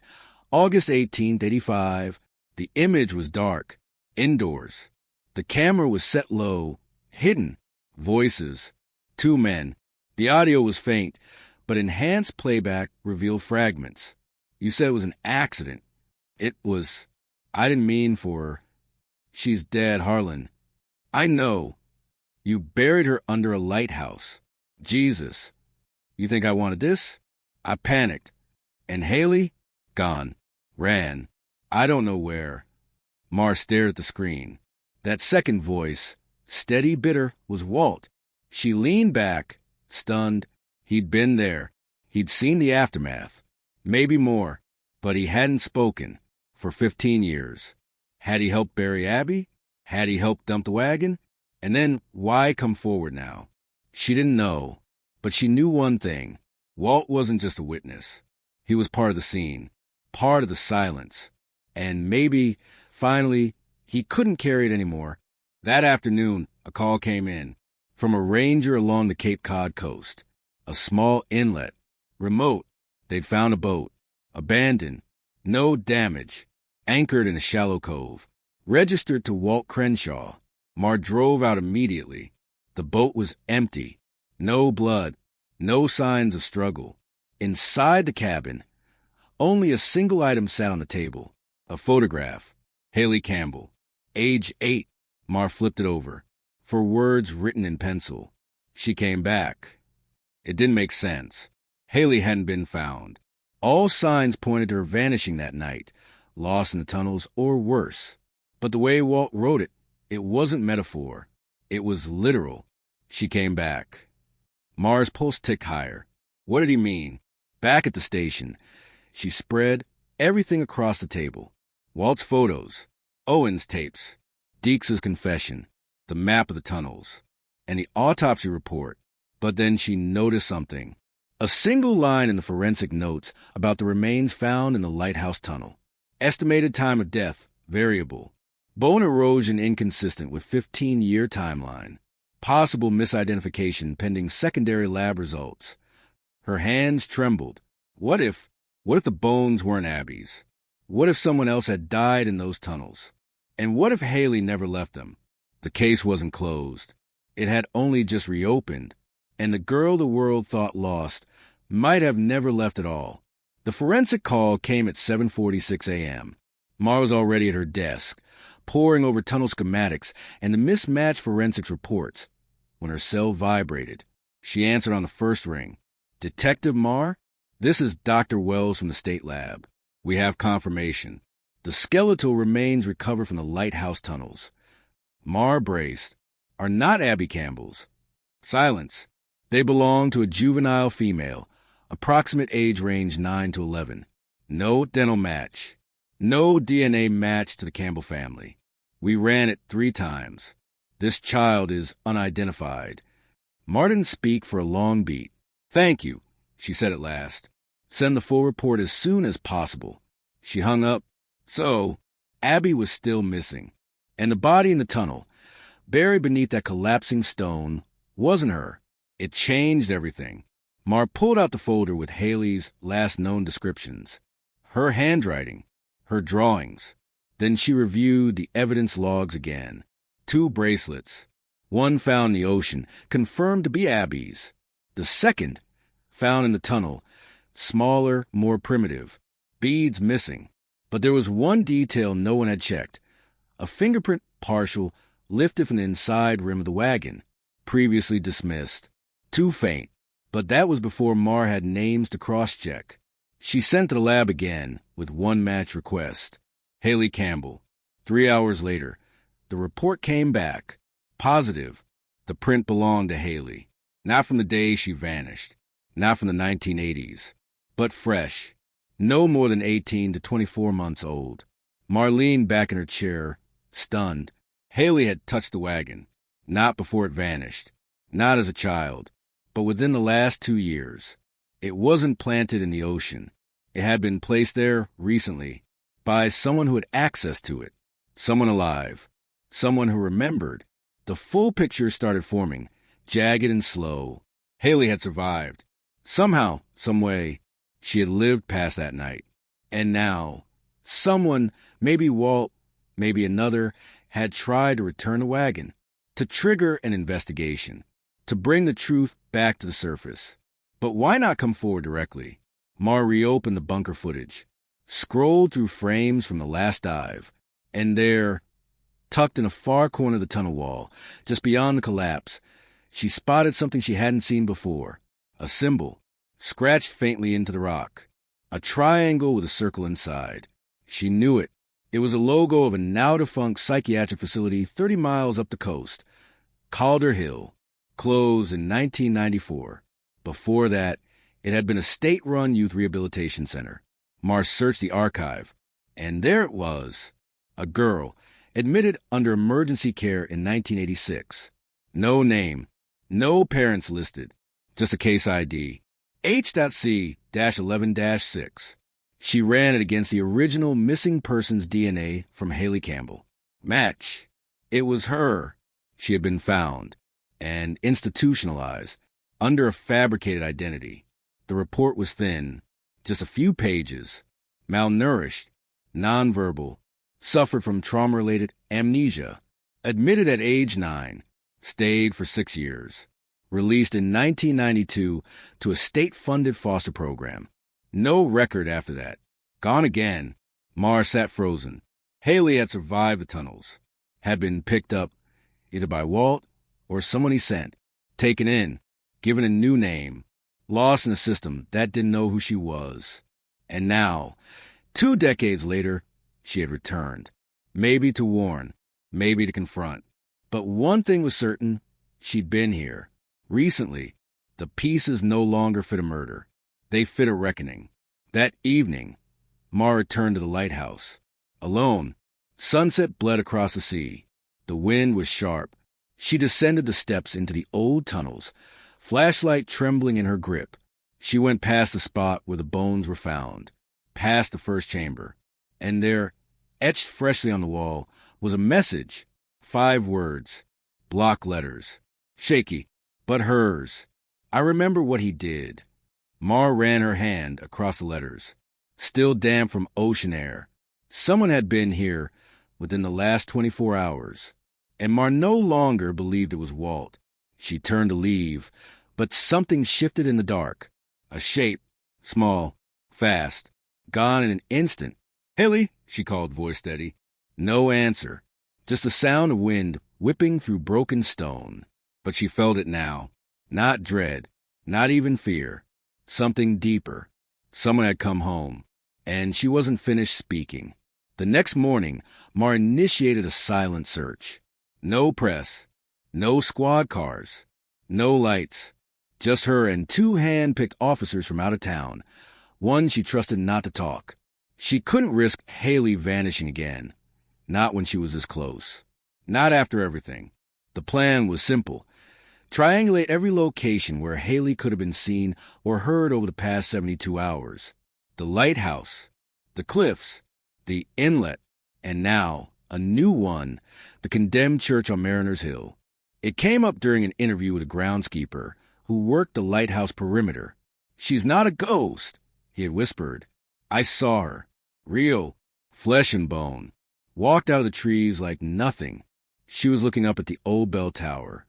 Speaker 1: August 18th, 85. The image was dark. Indoors. The camera was set low. Hidden. Voices. Two men. The audio was faint, but enhanced playback revealed fragments. You said it was an accident. It was. I didn't mean for. She's dead, Harlan. I know. You buried her under a lighthouse. Jesus. You think I wanted this? I panicked. And Haley? Gone. Ran. I don't know where. Mar stared at the screen. That second voice, steady, bitter, was Walt. She leaned back, stunned. He'd been there. He'd seen the aftermath. Maybe more. But he hadn't spoken. For 15 years. Had he helped bury Abby? Had he helped dump the wagon? And then, why come forward now? She didn't know. But she knew one thing. Walt wasn't just a witness. He was part of the scene. Part of the silence. And maybe, finally, he couldn't carry it anymore. That afternoon, a call came in. From a ranger along the Cape Cod coast. A small inlet. Remote. They'd found a boat. Abandoned. No damage. Anchored in a shallow cove. Registered to Walt Crenshaw. Mar drove out immediately. The boat was empty. No blood. No signs of struggle. Inside the cabin, only a single item sat on the table. A photograph. Haley Campbell. Age 8. Mar flipped it over. For words written in pencil. She came back. It didn't make sense. Haley hadn't been found. All signs pointed to her vanishing that night. Lost in the tunnels or worse. But the way Walt wrote it, it wasn't metaphor. It was literal. She came back. Mar's pulse ticked higher. What did he mean? Back at the station, she spread everything across the table. Walt's photos, Owen's tapes, Deeks' confession, the map of the tunnels, and the autopsy report. But then she noticed something. A single line in the forensic notes about the remains found in the lighthouse tunnel. Estimated time of death, variable. Bone erosion inconsistent with 15-year timeline. Possible misidentification pending secondary lab results. Her hands trembled. What if the bones weren't Abby's? What if someone else had died in those tunnels? And what if Haley never left them? The case wasn't closed. It had only just reopened. And the girl the world thought lost might have never left at all. The forensic call came at 7:46 a.m. Mar was already at her desk, poring over tunnel schematics and the mismatched forensics reports. When her cell vibrated, she answered on the first ring. Detective Mar? This is Dr. Wells from the State Lab. We have confirmation. The skeletal remains recovered from the lighthouse tunnels. Mar braced. Are not Abby Campbell's. Silence. They belong to a juvenile female, approximate age range 9 to 11. No dental match. No DNA match to the Campbell family. We ran it 3 times. This child is unidentified. Mar didn't speak for a long beat. Thank you, she said at last. Send the full report as soon as possible. She hung up. So, Abby was still missing. And the body in the tunnel, buried beneath that collapsing stone, wasn't her. It changed everything. Mar pulled out the folder with Haley's last known descriptions. Her handwriting. her drawings. Then she reviewed the evidence logs again. 2 bracelets. One found in the ocean, confirmed to be Abby's. The second, found in the tunnel, smaller, more primitive. Beads missing. But there was one detail no one had checked. A fingerprint partial lifted from the inside rim of the wagon, previously dismissed. Too faint. But that was before Mar had names to cross-check. She sent to the lab again with one match request. Haley Campbell. 3 hours later, the report came back. Positive. The print belonged to Haley. Not from the day she vanished. Not from the 1980s. But fresh. No more than 18 to 24 months old. Marlene back in her chair, stunned. Haley had touched the wagon. Not before it vanished. Not as a child. But within the last 2 years. It wasn't planted in the ocean. It had been placed there recently by someone who had access to it. Someone alive. Someone who remembered. The full picture started forming, jagged and slow. Haley had survived. Somehow, some way, she had lived past that night. And now, someone, maybe Walt, maybe another, had tried to return the wagon, to trigger an investigation, to bring the truth back to the surface. But why not come forward directly? Mar reopened the bunker footage, scrolled through frames from the last dive, and there, tucked in a far corner of the tunnel wall, just beyond the collapse, she spotted something she hadn't seen before. A symbol, scratched faintly into the rock. A triangle with a circle inside. She knew it. It was a logo of a now-defunct psychiatric facility 30 miles up the coast. Calder Hill. Closed in 1994. Before that, it had been a state-run youth rehabilitation center. Mar searched the archive, and there it was. A girl, admitted under emergency care in 1986. No name, no parents listed, just a case ID. H.C-11-6. She ran it against the original missing person's DNA from Haley Campbell. Match. It was her. She had been found and institutionalized under a fabricated identity. The report was thin, just a few pages. Malnourished, nonverbal, suffered from trauma-related amnesia. Admitted at age 9, stayed for 6 years. Released in 1992 to a state-funded foster program. No record after that. Gone again. Mar sat frozen. Haley had survived the tunnels. Had been picked up either by Walt or someone he sent. Taken in. Given a new name. Lost in a system that didn't know who she was. And now, 2 decades later, she had returned. Maybe to warn. Maybe to confront. But one thing was certain. She'd been here. Recently, the pieces no longer fit a murder. They fit a reckoning. That evening, Mar returned to the lighthouse. Alone, sunset bled across the sea. The wind was sharp. She descended the steps into the old tunnels, flashlight trembling in her grip. She went past the spot where the bones were found, past the first chamber. And there, etched freshly on the wall, was a message. 5 words, block letters. Shaky, but hers. I remember what he did. Mar ran her hand across the letters, still damp from ocean air. Someone had been here within the last 24 hours, and Mar no longer believed it was Walt. She turned to leave, but something shifted in the dark. A shape, small, fast, gone in an instant. "Haley," she called, voice steady. No answer, just the sound of wind whipping through broken stone. But she felt it now. Not dread, not even fear. Something deeper. Someone had come home, and she wasn't finished speaking. The next morning, Mar initiated a silent search. No press, no squad cars, no lights. Just her and 2 hand-picked officers from out of town. One she trusted not to talk. She couldn't risk Haley vanishing again. Not when she was this close. Not after everything. The plan was simple. Triangulate every location where Haley could have been seen or heard over the past 72 hours. The lighthouse, the cliffs, the inlet, and now, a new one, the condemned church on Mariner's Hill. It came up during an interview with a groundskeeper who worked the lighthouse perimeter. "She's not a ghost," he had whispered. "I saw her. Real. flesh and bone, walked out of the trees like nothing. She was looking up at the old bell tower.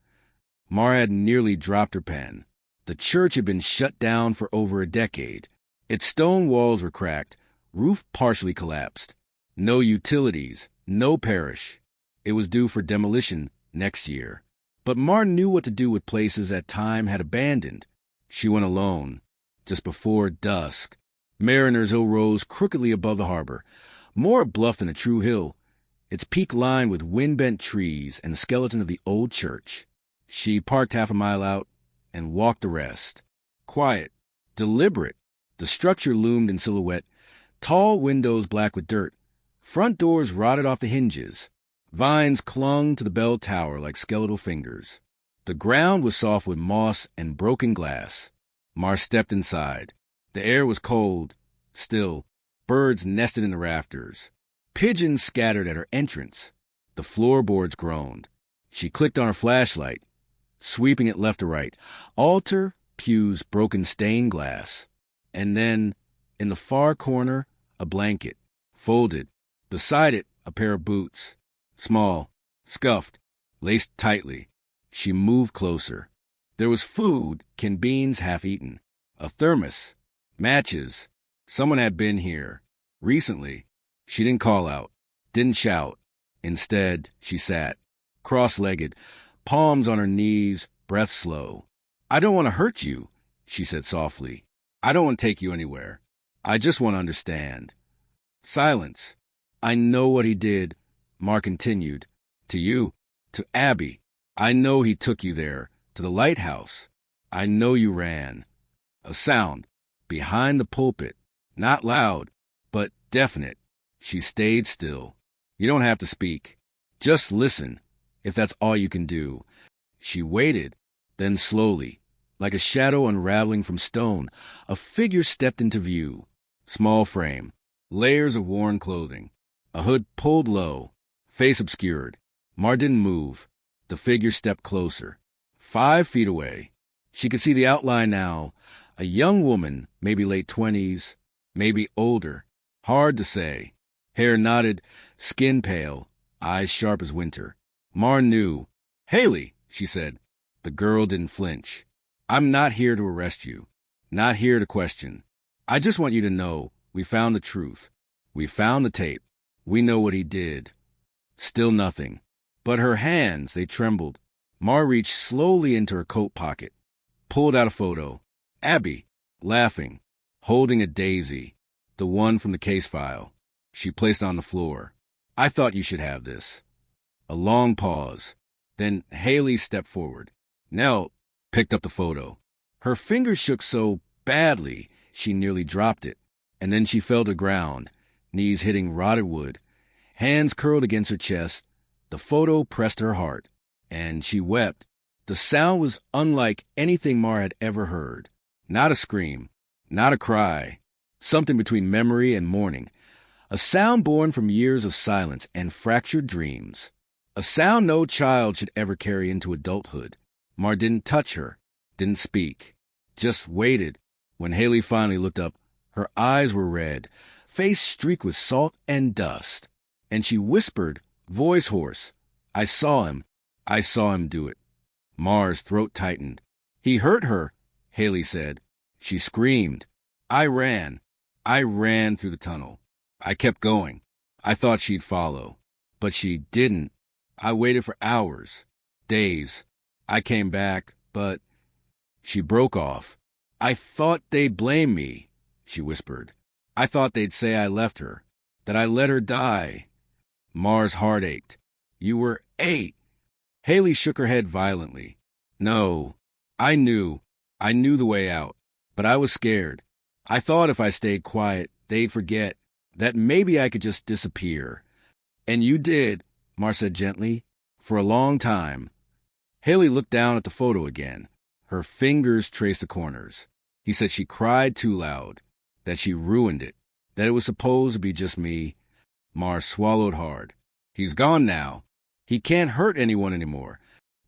Speaker 1: Mar had nearly dropped her pen. The church had been shut down for over a decade. Its stone walls were cracked, roof partially collapsed. No utilities, no parish. It was due for demolition next year. But Mar knew what to do with places that time had abandoned. She went alone, just before dusk. Mariner's Hill rose crookedly above the harbor, more a bluff than a true hill, its peak lined with wind-bent trees and the skeleton of the old church. She parked half a mile out and walked the rest. Quiet, deliberate. The structure loomed in silhouette, tall windows black with dirt, front doors rotted off the hinges. Vines clung to the bell tower like skeletal fingers. The ground was soft with moss and broken glass. Mar stepped inside. The air was cold, still. Birds nested in the rafters. Pigeons scattered at her entrance. The floorboards groaned. She clicked on her flashlight, sweeping it left to right. Altar, pews, broken stained glass. And then, in the far corner, a blanket, folded. Beside it, a pair of boots. Small, scuffed, laced tightly. She moved closer. There was food, canned beans half eaten, a thermos, matches. Someone had been here. Recently. She didn't call out, didn't shout. Instead, she sat, cross-legged, palms on her knees, breath slow. "I don't want to hurt you," she said softly. "I don't want to take you anywhere. I just want to understand." Silence. "I know what he did," Mar continued. "To you, to Abby. I know he took you there, to the lighthouse. I know you ran." A sound, behind the pulpit, not loud, but definite. She stayed still. "You don't have to speak. Just listen, if that's all you can do." She waited, then slowly, like a shadow unraveling from stone, a figure stepped into view. Small frame, layers of worn clothing, a hood pulled low, face obscured. Mar didn't move. The figure stepped closer. 5 feet away. She could see the outline now. A young woman, maybe late 20s, maybe older. Hard to say. Hair knotted, skin pale, eyes sharp as winter. Mar knew. "Haley," she said. The girl didn't flinch. "I'm not here to arrest you. Not here to question. I just want you to know we found the truth. We found the tape. We know what he did." Still nothing. But her hands, they trembled. Mar reached slowly into her coat pocket, pulled out a photo. Abby, laughing, holding a daisy, the one from the case file. She placed it on the floor. "I thought you should have this." A long pause. Then Haley stepped forward, knelt, picked up the photo. Her fingers shook so badly she nearly dropped it. And then she fell to ground, knees hitting rotted wood, hands curled against her chest. The photo pressed her heart, and she wept. The sound was unlike anything Mar had ever heard. Not a scream, not a cry. Something between memory and mourning. A sound born from years of silence and fractured dreams. A sound no child should ever carry into adulthood. Mar didn't touch her, didn't speak. Just waited. When Haley finally looked up, her eyes were red, face streaked with salt and dust. And she whispered, voice hoarse, "I saw him. I saw him do it." Mar's throat tightened. "He hurt her," Haley said. She screamed. I ran through the tunnel. I kept going. I thought she'd follow. But she didn't. I waited for hours, days. I came back, but... She broke off. "I thought they'd blame me," she whispered. "I thought they'd say I left her, that I let her die." Mar's heart ached. "You were 8. Haley shook her head violently. "No, I knew the way out, but I was scared. I thought if I stayed quiet, they'd forget, that maybe I could just disappear. And you did," Mar said gently, "for a long time." Haley looked down at the photo again. Her fingers traced the corners. He said she cried too loud, that she ruined it, that it was supposed to be just me. Mar swallowed hard. "He's gone now. He can't hurt anyone anymore.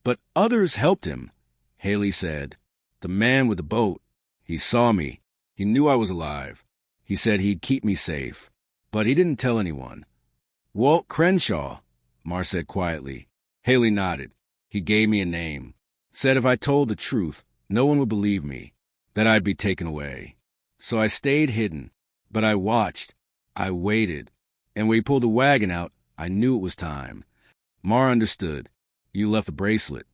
Speaker 1: But others helped him," Haley said. "The man with the boat. He saw me. He knew I was alive. He said he'd keep me safe. but he didn't tell anyone. Walt Crenshaw, Mar said quietly. Haley nodded. He gave me a name. Said if I told the truth, no one would believe me, that I'd be taken away. So I stayed hidden, but I watched. I waited. And when he pulled the wagon out, I knew it was time. Mar understood. You left the bracelet.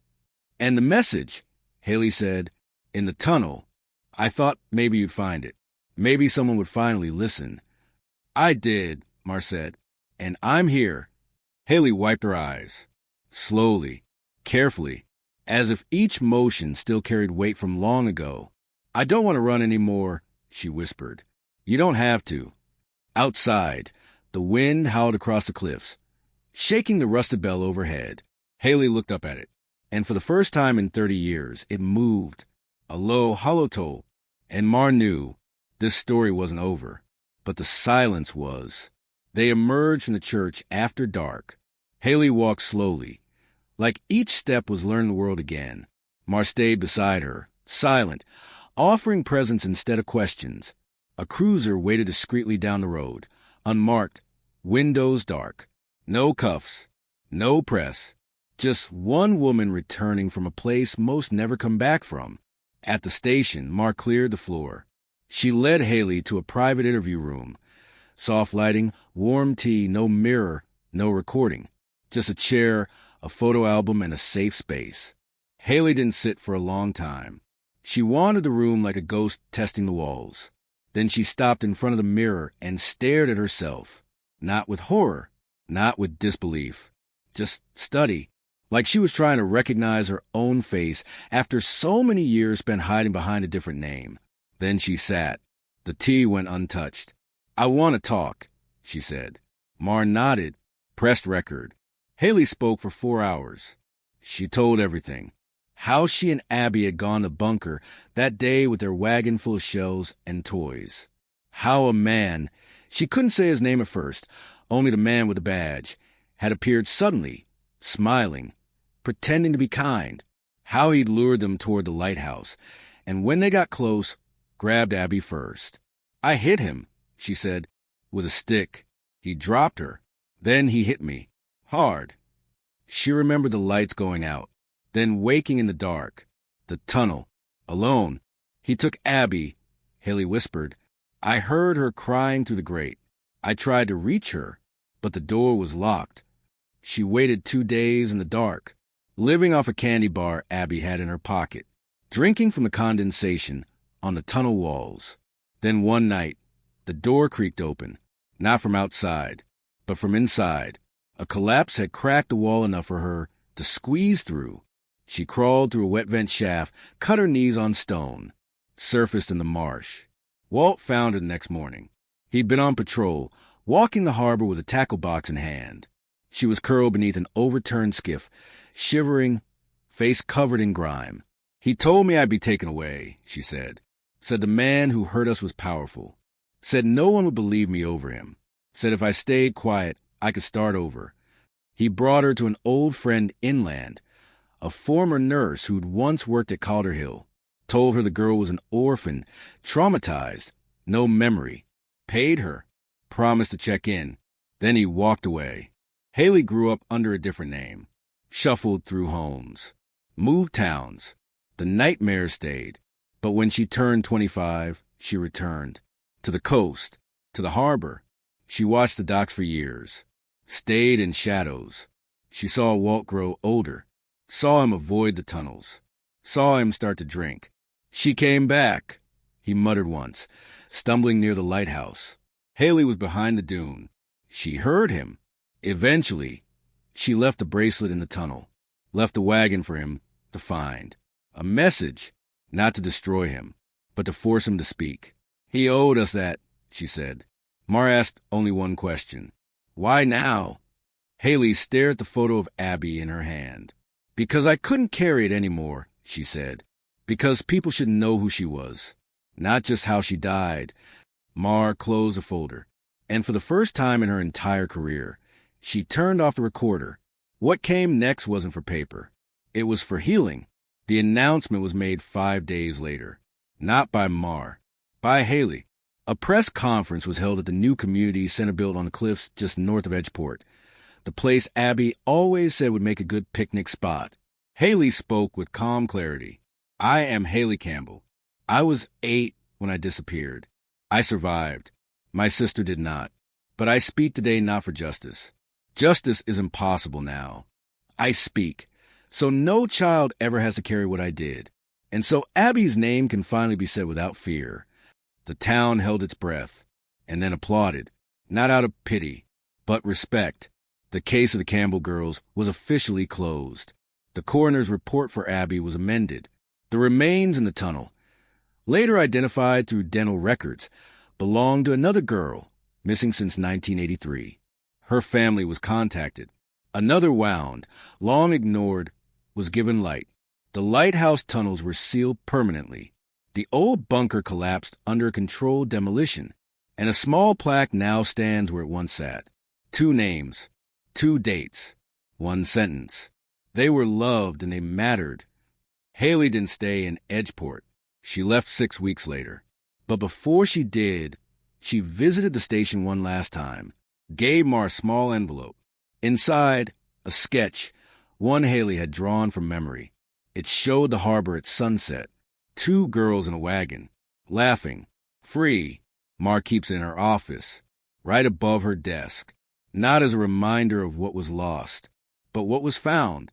Speaker 1: And the message, Haley said, in the tunnel. I thought maybe you'd find it. Maybe someone would finally listen. I did, Mar said. And I'm here. Haley wiped her eyes. Slowly, carefully, as if each motion still carried weight from long ago. I don't want to run any more, she whispered. You don't have to. Outside, the wind howled across the cliffs, shaking the rusted bell overhead. Haley looked up at it, and for the first time in 30 years, it moved, a low, hollow toll, and Mar knew this story wasn't over, but the silence was. They emerged from the church after dark. Haley walked slowly, like each step was learning the world again. Mar stayed beside her, silent, offering presents instead of questions. A cruiser waited discreetly down the road, unmarked, windows dark. No cuffs, no press, just one woman returning from a place most never come back from. At the station, Mar cleared the floor. She led Haley to a private interview room. Soft lighting, warm tea, no mirror, no recording. Just a chair, a photo album, and a safe space. Haley didn't sit for a long time. She wandered the room like a ghost testing the walls. Then she stopped in front of the mirror and stared at herself. Not with horror, not with disbelief. Just study. Like she was trying to recognize her own face after so many years spent hiding behind a different name. Then she sat. The tea went untouched. I want to talk, she said. Mar nodded, pressed record. Haley spoke for 4 hours. She told everything. How she and Abby had gone to Bunker that day with their wagon full of shells and toys. How a man, she couldn't say his name at first, only the man with the badge, had appeared suddenly, smiling, pretending to be kind. How he'd lured them toward the lighthouse, and when they got close, grabbed Abby first. I hit him, she said, with a stick. He dropped her. Then he hit me. Hard. She remembered the lights going out, then waking in the dark. The tunnel. Alone. He took Abby, Haley whispered. I heard her crying through the grate. I tried to reach her, but the door was locked. She waited 2 days in the dark, living off a candy bar Abby had in her pocket, drinking from the condensation on the tunnel walls. Then one night, the door creaked open, not from outside, but from inside. A collapse had cracked the wall enough for her to squeeze through. She crawled through a wet vent shaft, cut her knees on stone, surfaced in the marsh. Walt found her the next morning. He'd been on patrol, walking the harbor with a tackle box in hand. She was curled beneath an overturned skiff, shivering, face covered in grime. He told me I'd be taken away, she said. Said the man who hurt us was powerful. Said no one would believe me over him. Said if I stayed quiet, I could start over. He brought her to an old friend inland, a former nurse who'd once worked at Calder Hill. Told her the girl was an orphan, traumatized, no memory. Paid her, promised to check in. Then he walked away. Haley grew up under a different name, shuffled through homes, moved towns. The nightmare stayed. But when she turned 25, she returned. To the coast, to the harbor. She watched the docks for years. Stayed in shadows. She saw Walt grow older. Saw him avoid the tunnels. Saw him start to drink. She came back, he muttered once, stumbling near the lighthouse. Haley was behind the dune. She heard him. Eventually, she left the bracelet in the tunnel, left the wagon for him to find. A message, not to destroy him, but to force him to speak. He owed us that, she said. Mar asked only one question. Why now? Haley stared at the photo of Abby in her hand. Because I couldn't carry it anymore, she said. Because people should know who she was, not just how she died. Mar closed the folder, and for the first time in her entire career, she turned off the recorder. What came next wasn't for paper. It was for healing. The announcement was made 5 days later. Not by Mar. By Haley. A press conference was held at the new community center built on the cliffs just north of Edgeport, the place Abby always said would make a good picnic spot. Haley spoke with calm clarity. I am Haley Campbell. I was 8 when I disappeared. I survived. My sister did not. But I speak today not for justice. Justice is impossible now. I speak, so no child ever has to carry what I did. And so Abby's name can finally be said without fear. The town held its breath, and then applauded, not out of pity, but respect. The case of the Campbell girls was officially closed. The coroner's report for Abby was amended. The remains in the tunnel, later identified through dental records, belonged to another girl, missing since 1983. Her family was contacted. Another wound, long ignored, was given light. The lighthouse tunnels were sealed permanently. The old bunker collapsed under a controlled demolition, and a small plaque now stands where it once sat. 2 names, 2 dates, 1 sentence. They were loved and they mattered. Haley didn't stay in Edgeport. She left 6 weeks later. But before she did, she visited the station one last time, gave Ma a small envelope. Inside, a sketch, one Haley had drawn from memory. It showed the harbor at sunset. 2 girls in a wagon, laughing, free. Ma keeps it in her office, right above her desk, not as a reminder of what was lost, but what was found.